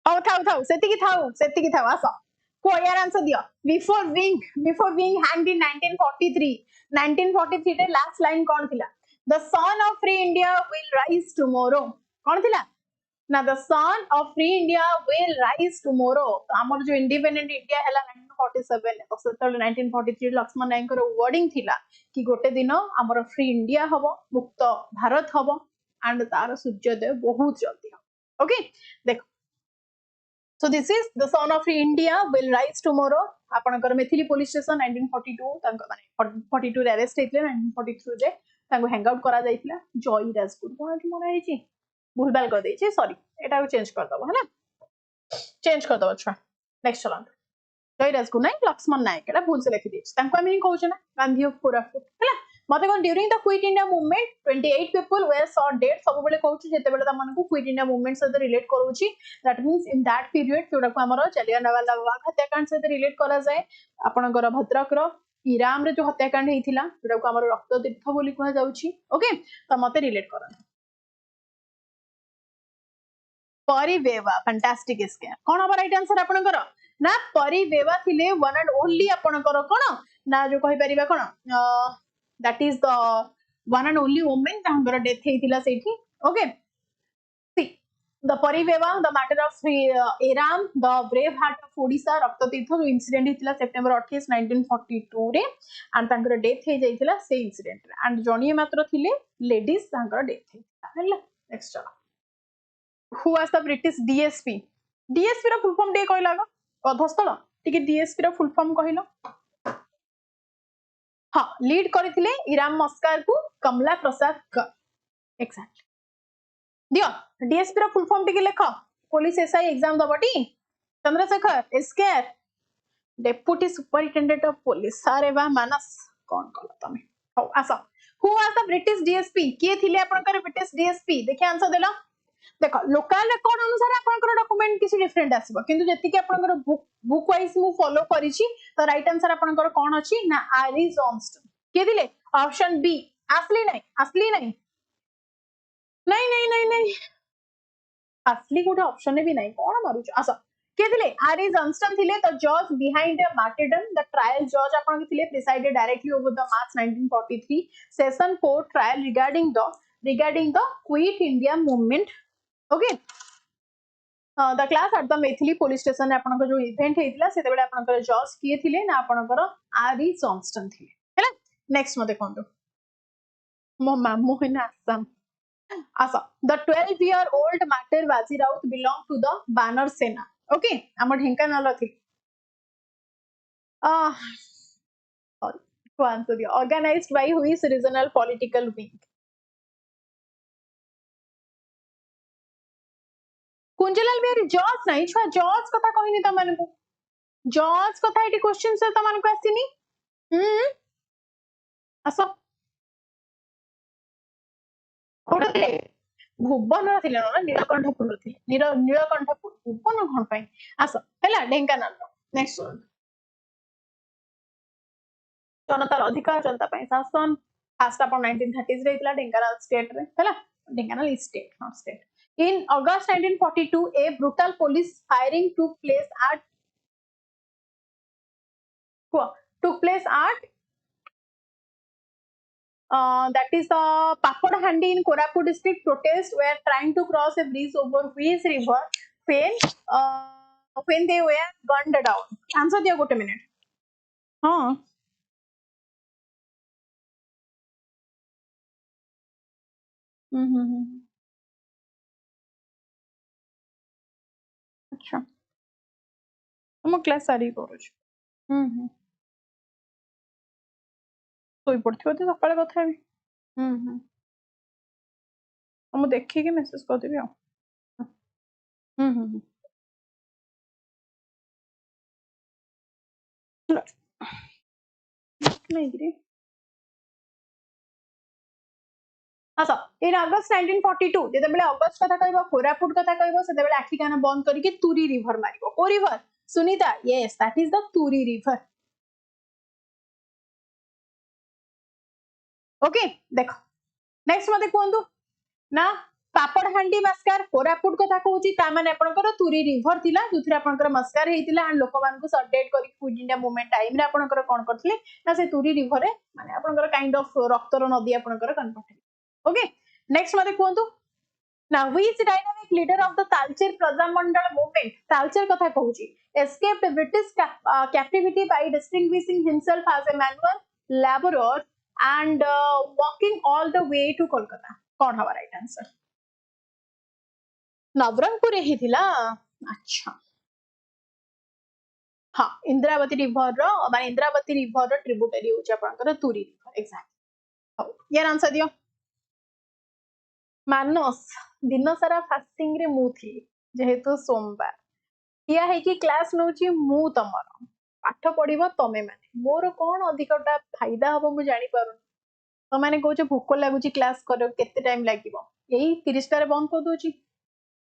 सेति की थाउ आसो को यार आंसर दियो बिफोर बीइंग हैंग्ड इन 1943 रे लास्ट लाइन कोन थिला the sun of free India will rise tomorrow कोन थिला ना the sun of free India will rise tomorrow तो हमर जो इंडिपेंडेंट इंडिया हैला 1947 तो सेतले 1943 लक्ष्मण नायक रो वर्डिंग थिला कि गोटे दिन हमर फ्री इंडिया हबो मुक्त भारत हबो एंड तार सूर्योदय बहुत जल्दी हबो ओके देखो So this is the son of India will rise tomorrow. आपनकर मेथिली पुलिस स्टेशन 1942 तांको माने 42 रे अरेस्ट हेतले 1943 रे तांको हैंग आउट करा जाइतिला जॉय राजपुर कोन कि मना हेची भूलभाल कर देछि सॉरी एटा को चेंज कर दबो है ना चेंज कर दबो छुआ नेक्स्ट चलन जॉय राजपुर नै लक्ष्मण नायक एटा भूल से लिखि देछि तांको हम ही कहउछ ना गांधी ऑफ कोरापुट हैला मते कोन during the quit India movement 28 people were shot dead सब बेले कहउछ जेते बेले त मानको क्विट इंडिया मूवमेंट से रिलेट करूची that means in that period जोडा को हमरो जलियानवाला बाग हत्याकांड से रिलेट करा जाए आपनकर भद्रक रो इराम रे जो हत्याकांड हेतिला जोडा को हमरो रक्त तीर्थ बोली कहा जाउची ओके त मते रिलेट करन परिवेवा फैंटास्टिक स्कैम कोन हबो राइट आंसर आपनकर ना परिवेवा थिले वन एंड ओनली आपनकर कोन ना जो कहि परिबा कोन that is the one and only woman जहांगर डेथ हेतिला सेठी ओके सी the Pariveva the matter of Eram the brave heart of Odisha रक्त तीर्थ जो इंसिडेंट हेतिला सेप्टेम्बर 28 1942 रे एंड तांकर डेथ हे जाइतिला से इंसिडेंट रे एंड जणिए मात्र थिले लेडीज तांकर डेथ हेतिला हैला नेक्स्ट चलो who was the British DSP रो फुल फॉर्म दे कहला अधस्थल टिके DSP रो फुल फॉर्म कहिलो हाँ लीड करथिले इराम मस्कार को कमला प्रसाद कर एक्जेक्टली दियो डीएसपी रो फुल फॉर्म टिके लेखो पुलिस एसआई एग्जाम दबटी Chandrashekhar SKR deputy superintendent of police सारे बा मानस कोन कलो तमे हो आसा who was the British DSP के थिले आपनकर ब्रिटिश डीएसपी देखि आंसर देलो देखो लोकल रिकॉर्ड अनुसार आपनकर डॉक्यूमेंट किसी डिफरेंट आसीबो किंतु जति के आपनकर बुक वाइज मु फॉलो करिछि तो राइट आंसर आपनकर कोन अछि ना आरी जॉनस्टन के दिले ऑप्शन बी असली नहीं नहीं असली गोटे ऑप्शन ने भी नहीं कोन मारुछ आसा के दिले आरी जॉनस्टन थिले द जज बिहाइंड द मार्टिरडम द ट्रायल जज आपन के थिले presided directly over the March 1943 session 4 trial regarding the quit India movement okay the class at the Maithili police station आपन जो इवेंट हेतिला सेते बेले आपन जज किए थिले ना आपन आरी जॉनस्टन थिले हैला नेक्स्ट मते कोंदो मो मामू हिना आसाम आसा the 12-year-old matter Vazi Raut belong to the Banner Sena okay आम ढेंकानाल थी to answer the organized by who is regional political wing Kunjlal Bihari George नहीं छुआ जॉर्ज कथा कहनी त मानकू जॉर्ज कथा एटी क्वेश्चन से त मानकू आसीनी आसो कोडे भुवन थिले न नीलकंठपुर थी नीलकंठपुर भुवन कोन पई आसो हैला ढेंकानाल नेक्स्ट वन जनतार अधिकार जनता पई शासन फास्ट अपन 1930s रे इतला ढेंकानाल स्टेट रे हैला Dhenkanal is state not state in August 1942 a brutal police firing took place at that is the Papadhandi in Koraput district. Protests were trying to cross a bridge over which river when they were gunned down. Answer दिया गोटे मिनट हाँ अच्छा हम क्लास सारी करूछ सोई पड़थिबो त सकाळे कथा हेबी हम देखि के मेसेज कर देबी आ नहीं रे अच्छा इन अगस्त 1942 जेतेबेले अगस्त कथा कहबो कोरापुट कथा कहबो सेतेबेले आखि कान बंद करके तुरी रिवर मारिबो को river Sunita yes that is the तुरी रिवर ओके देखो नेक्स्ट मते कोंदु ना पापड़हांडी मस्कार कोरापुट कथा कहूची ता माने आपनकर तुरी रिवर थिला जुथरे आपनकर मस्कार हेतिला एंड लोक मान को सडेट करी क्विट इंडिया मूवमेंट टाइम रे आपनकर कोन करथले ना से तुरी रिवर रे माने आपनकर काइंड ऑफ रक्तर नदी आपनकर कन्वर्ट ओके नेक्स्ट मते कोंदु now which dynamic leader of the Talcher Prajamandal movement Talcher katha kahuchi escaped British captivity by distinguishing himself as a manual laborer and walking all the way to Kolkata kon haba right answer Nabarangpur ही थिला अच्छा हाँ इंद्रावती रिवर रो माने इंद्रावती रिवर रो ट्रिब्यूटरी होची आपनकर तुरी रिवर एग्जैक्ट यार आंसर दियो मानस दिन सारा फास्टिंग रे मु थी जेहेतु सोमवार किया है कि क्लास नउची मु तमर पाठ पढिबो तमे माने मोर कोन अधिकटा फायदा हबो मु जानि पारुन तो माने कहूचे भूख लागुची क्लास करो केते टाइम लागिबो एई 30 टारे बंद कर दोची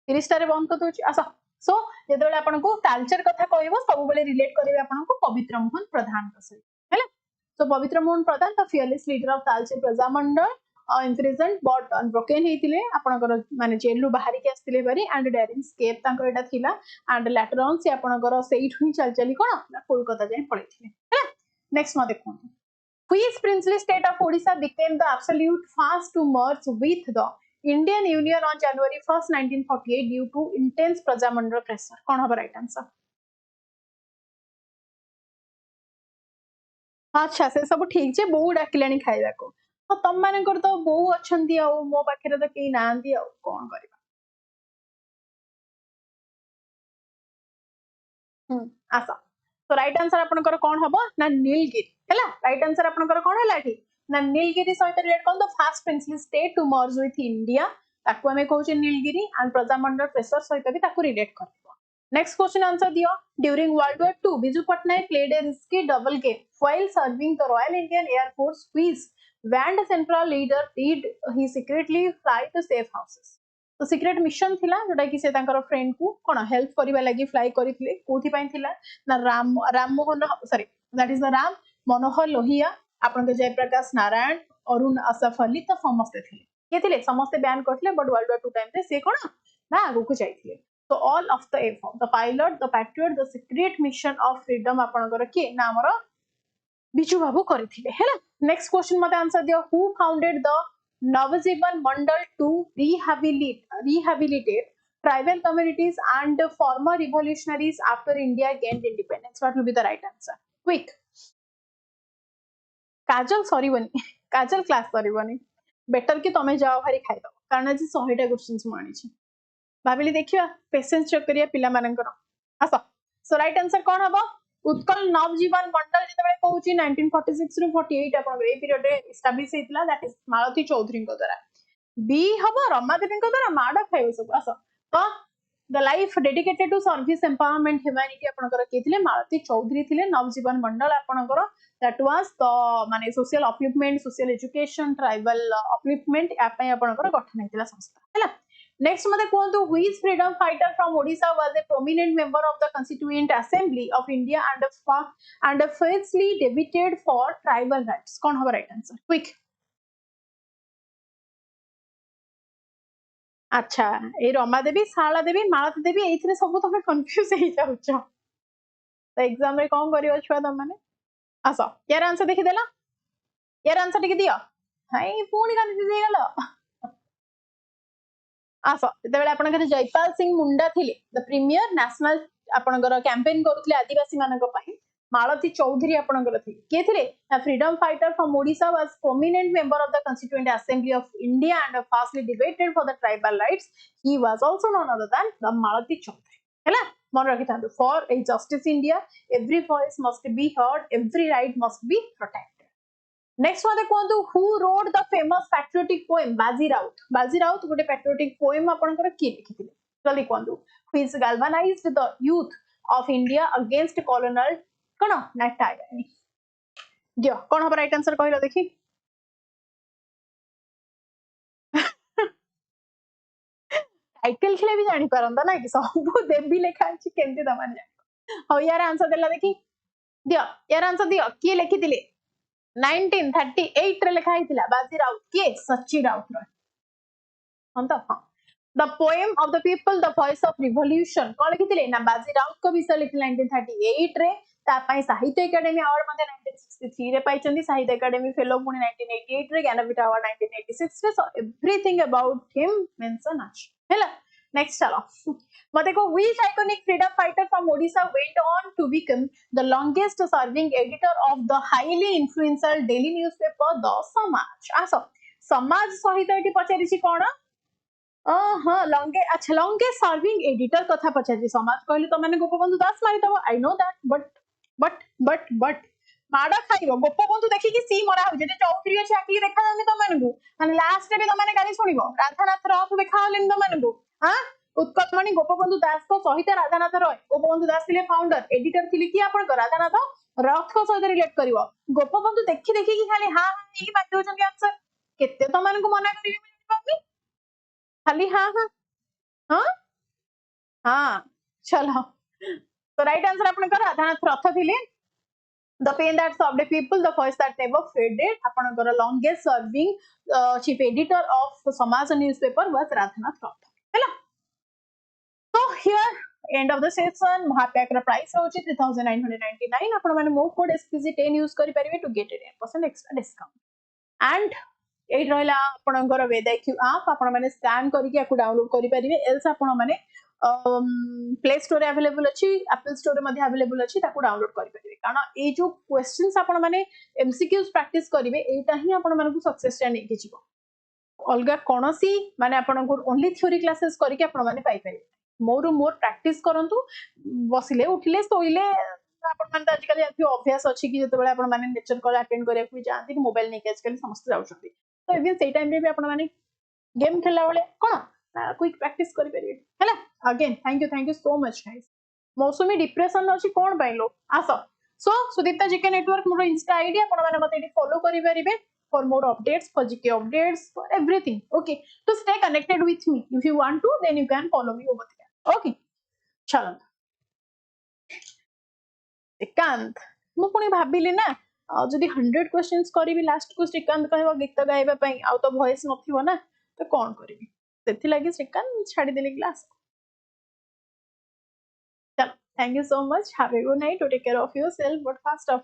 30 टारे बंद कर दोची आसा सो जेतेबेले आपनको कल्चर कथा कहबो सब बेले रिलेट करिवे आपनको पवित्र मोहन प्रधान का सही हैला so Pabitra Mohan Pradhan the fearless leader of Talcher Prajamandal imprisoned but unbroken हेतिले आपनकर माने जेल रु बाहरी के आस्तिले बारी एंड डेयरिंग स्केप तांकर एटा थिला एंड लेटर ऑन से आपनकर सेइठ हुई चल चली कोन ना कोलकाता जाय पळैथिले हैला नेक्स्ट मा देखो which princely state of Odisha became the absolute first to merge with the Indian Union on January 1st 1948 due to intense Prajamandal pressure कोन हबो राइट आंसर अच्छा से सब ठीक जे बहु डाकिलानी खाइबा को तम मानकर तो बहु अछंती आ मो पाखरे तो केही नांती आ कोन करबा आसा तो राइट आंसर आपनकर कोन हबो ना नीलगिरी हैला राइट आंसर आपनकर कोन हैला कि ना नीलगिरी सहित रिलेट कोन the first princely state to merge with India ताकू हमें कहउचे नीलगिरी एंड प्रजामंडल प्रेशर सहित भी ताकू रिलेट करबो नेक्स्ट क्वेश्चन आंसर दियो during world war 2 Biju Patnaik played a risky double game while serving the royal Indian air force which banned central leader did he secretly fly to safe houses तो सीक्रेट मिशन थिला जोटा कि से तांकर फ्रेंड को कोन हेल्प करिबा लागि फ्लाई करिथिले कोथि पई थिला ना Ram Mohan sorry that is the Ram Manohar Lohia आपन के जयप्रकाश नारायण अरुण असफ अली तो समस्त थिले के थिले समस्त बैन करथिले बट वर्ल्ड वॉर 2 टाइम रे से कोन ना आगु को जाइथिले तो all of the F the pilot the patriot the secret mission of freedom आपनकर के ना हमर बिजू बाबू करिथिले हैला नेक्स्ट क्वेश्चन मते आंसर दियो who founded the Navajivan Mandal to rehabilitate tribal communities and former revolutionaries after India gained independence. What will be the right answer? Quick. Kajal सरीबनी काजल क्लास सरीबनी बेटर कि तमे जाओ भारी खाई दो कारण आज 100टा क्वेश्चंस मु आनी छी भाबिली देखिया पेशेंस चेक करिया पिला मानकर आस सो राइट आंसर कोन हबो उत्कल नवजीवन मंडल जेतेबेले कहूची 1946 रु 48 अपन ए पीरियड रे एस्टैब्लिश हेतला दैट इज मालती चौधरी को द्वारा बी हबो रमादेवी को द्वारा माडा खाइबो सब आस तो the life dedicated to service empowerment humanity आपनकर केथिले मालती चौधरी थिले नवजीवन मंडल आपनकर दैट वाज द माने social upliftment social education tribal upliftment या पय आपनकर गठन हेतिला संस्था हैला नेक्स्ट मते कोंतु which freedom fighter from Odisha was a prominent member of the constituent assembly of India and firstly debated for tribal rights कोन हबो राइट आंसर क्विक अच्छा ए रमा देवी शाला देवी मालती देवी एथिरे सब तमे कंफ्यूज हे जाउछ तो एग्जाम रे कोन करियो छुआ तम माने आसो यार आंसर देखि देला यार आंसर टिके दियो हाई पुणी कंफ्यूज हे गेलो आसो जेतेबेले आपनकर जयपाल सिंह मुंडा थिले द प्रीमियर नेशनल आपनकर कैंपेन करूथले आदिवासी मानक पई मालती चौधरी आपनकर थिले के थिले freedom fighter from Odisha was prominent member of the constituent assembly of India and firstly debated for the tribal rights he was also known other than the Malati Chaudhary हैला मन रखि थांदो for a justice India every voice must be heard every right must be protected next मते कोंतु who wrote the famous patriotic poem Baji Raut गोटे पैट्रियोटिक पोएम आपनकर की लिखिथिले जल्दी कोंतु who is galvanized the youth of India against colonial कोन ना टाइरानी दियो कोन हबो राइट आंसर कहलो देखि टाइटल खिले भी जानि परंदा ना कि सब देबी लेखा अछि केंति दमान जा हो यार आंसर देला देखि दियो यार आंसर दियो की लिखिथिले 1938 रे लिखा हितिला बाजी राउत के सच्ची राउत रो हम तो हां the poem of the people the voice of revolution कोन लिखिथिले ना बाजी राउत को विषय लिखिले 1938 रे ता पई साहित्य एकेडमी अवार्ड मध्ये 1963 रे पाइचंदी साहित्य एकेडमी फेलो पुनी 1988 रे ज्ञानपीठ अवार्ड 1986 रे so everything about him mention अछि हैला नेक्स्ट चलो मते को which iconic freedom fighter from Odisha went on to become the longest serving editor of the highly influential daily newspaper The Samaj आसो समाज सहित एटी पचारि छि कोन हाँ longest serving editor कथा पचारि समाज कहली तो माने गोपबंधु दास मारि दबो आई नो दैट बट माडा खाइबो गोपबंधु देखि कि सी मरा हो जेते चौधरी अछि आकि देखा जानि तो मानगु माने लास्ट रे तो माने गाली सुनिबो राधानाथ रथ देखा हलिन तो मानगु हां उत्कलमणि गोपबंधु दास को सहित राधानाथ रॉय गोपबंधु दास थिले फाउंडर एडिटर थिले कि आपण को राधानाथ रथ को सहित रिलेट करिवो गोपबंधु देखि कि खाली हां ई बात होचन आंसर केते तो माने को मना करिवि खाली हां हां हां चलो तो राइट आंसर आपण को राधानाथ रथ थिले the pain that served the people the voice that never faded apanଙ୍କର longest serving chief editor of Samaj newspaper was Radhanath Rath हैला so here end of the session महापैक रा प्राइस होची 3999 आपण माने मो कोड SPG10 यूज करि परिबे to get 10% extra discount and एट रहला आपणकर वेदाइक्यू ऐप आपण माने स्कैन करिके याकू डाउनलोड करि परिबे एल्स आपण माने प्ले स्टोर अवेलेबल अछि एप्पल स्टोर मध्ये अवेलेबल अछि ताकू डाउनलोड करि परिबे कारण ए जो क्वेश्चंस आपण माने MCQs प्रैक्टिस करिवे एटा ही आपण माने को सक्सेस रे नेकी जिवो अलगा कोनोसी माने आपण को ओनली थ्योरी क्लासेस करिके आपण माने पाई परिबे मोर प्रैक्टिस करंतु बसिले उठिले सोइले आपण माने आजकल याथि अभ्यास अछि कि जते बेले आपण माने लेक्चर कॉल अटेंड करिया कि जानती मोबाइल नेके आजकल समस्त जाउछथि तो इवन सेई टाइम रे भी आपण माने गेम खेलला बेले कोन क्विक प्रैक्टिस करि परिबे हैला again thank you so much guys मौसमी डिप्रेशन अछि कोन पाइलो आसो सो सुदीप्ता जीके नेटवर्क मोर इंस्टा आईडी आपण माने मते फॉलो करि परिबे for more updates for GK updates for everything okay to stay connected with me if you want to then you can follow me over there okay चलो श्रीकांत मु पुणी भाबिली ना जदि 100 क्वेश्चंस करिवि लास्ट को श्रीकांत कहबो गीत गाइबा पई आ तो वॉइस नथिबो ना तो कोन करिवि सेथि लागि श्रीकांत छाडी देली क्लास चलो thank you so much have a good night to take care of yourself but first of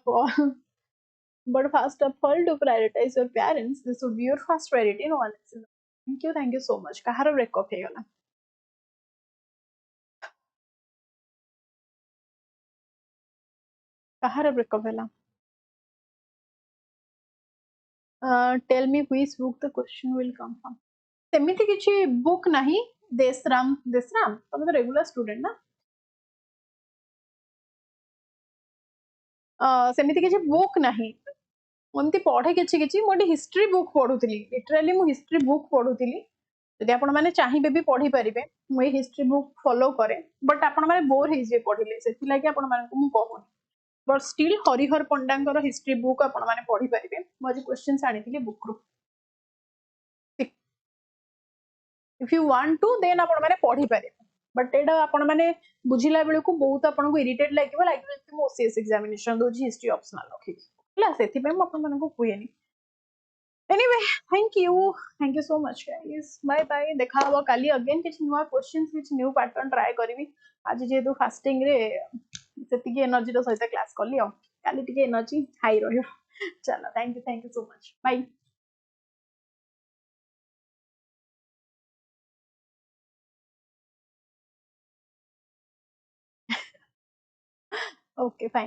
all to prioritize your parents this would be your first priority no one else thank you so much kahar break off he gala कहार ब्रेकअप है? Tell me which book the question will come from. सेमिति किछि बुक नाही. देशराम तुम तो रेगुलर स्टूडेंट ना. सेमिति किछि बुक नाही. मन्ति पढ़े किछि किछि मोटी हिस्ट्री बुक पढुतली. लिटरली मु हिस्ट्री बुक पढुतली. यदि आपण माने चाहिबे भी पढ़ी परिबे मु ए हिस्ट्री बुक फॉलो करे. बट आपण माने बोर हे जे पढिले सेति लागि आपण माने मु कहू. बट स्टिल हरिहर पंडांकर हिस्ट्री बुक आपण माने पढ़ी परिबे. मु आज क्वेश्चन आनिथिले बुक रू. If you want to then आपण माने पढ़ी परिबे. बट एडा आपण माने बुझिला बेले को बहुत आपण को इरिटेट लागिबो कि मु ओसीएस एग्जामिनेशन दोजी हिस्ट्री ऑप्शनल रखी. ला सेति पे मु आपण माने को कुएनी. Anyway thank you so much guys. Bye bye. देखा हबो काली अगेन किछ नुवा क्वेश्चंस किछ न्यू पैटर्न ट्राई करबी. आज जेहेतु फास्टिंग रे सेतिकी एनर्जी रो सहित क्लास करली. काली टिके एनर्जी हाई रहियो. चलो thank you so much. Bye. Okay fine.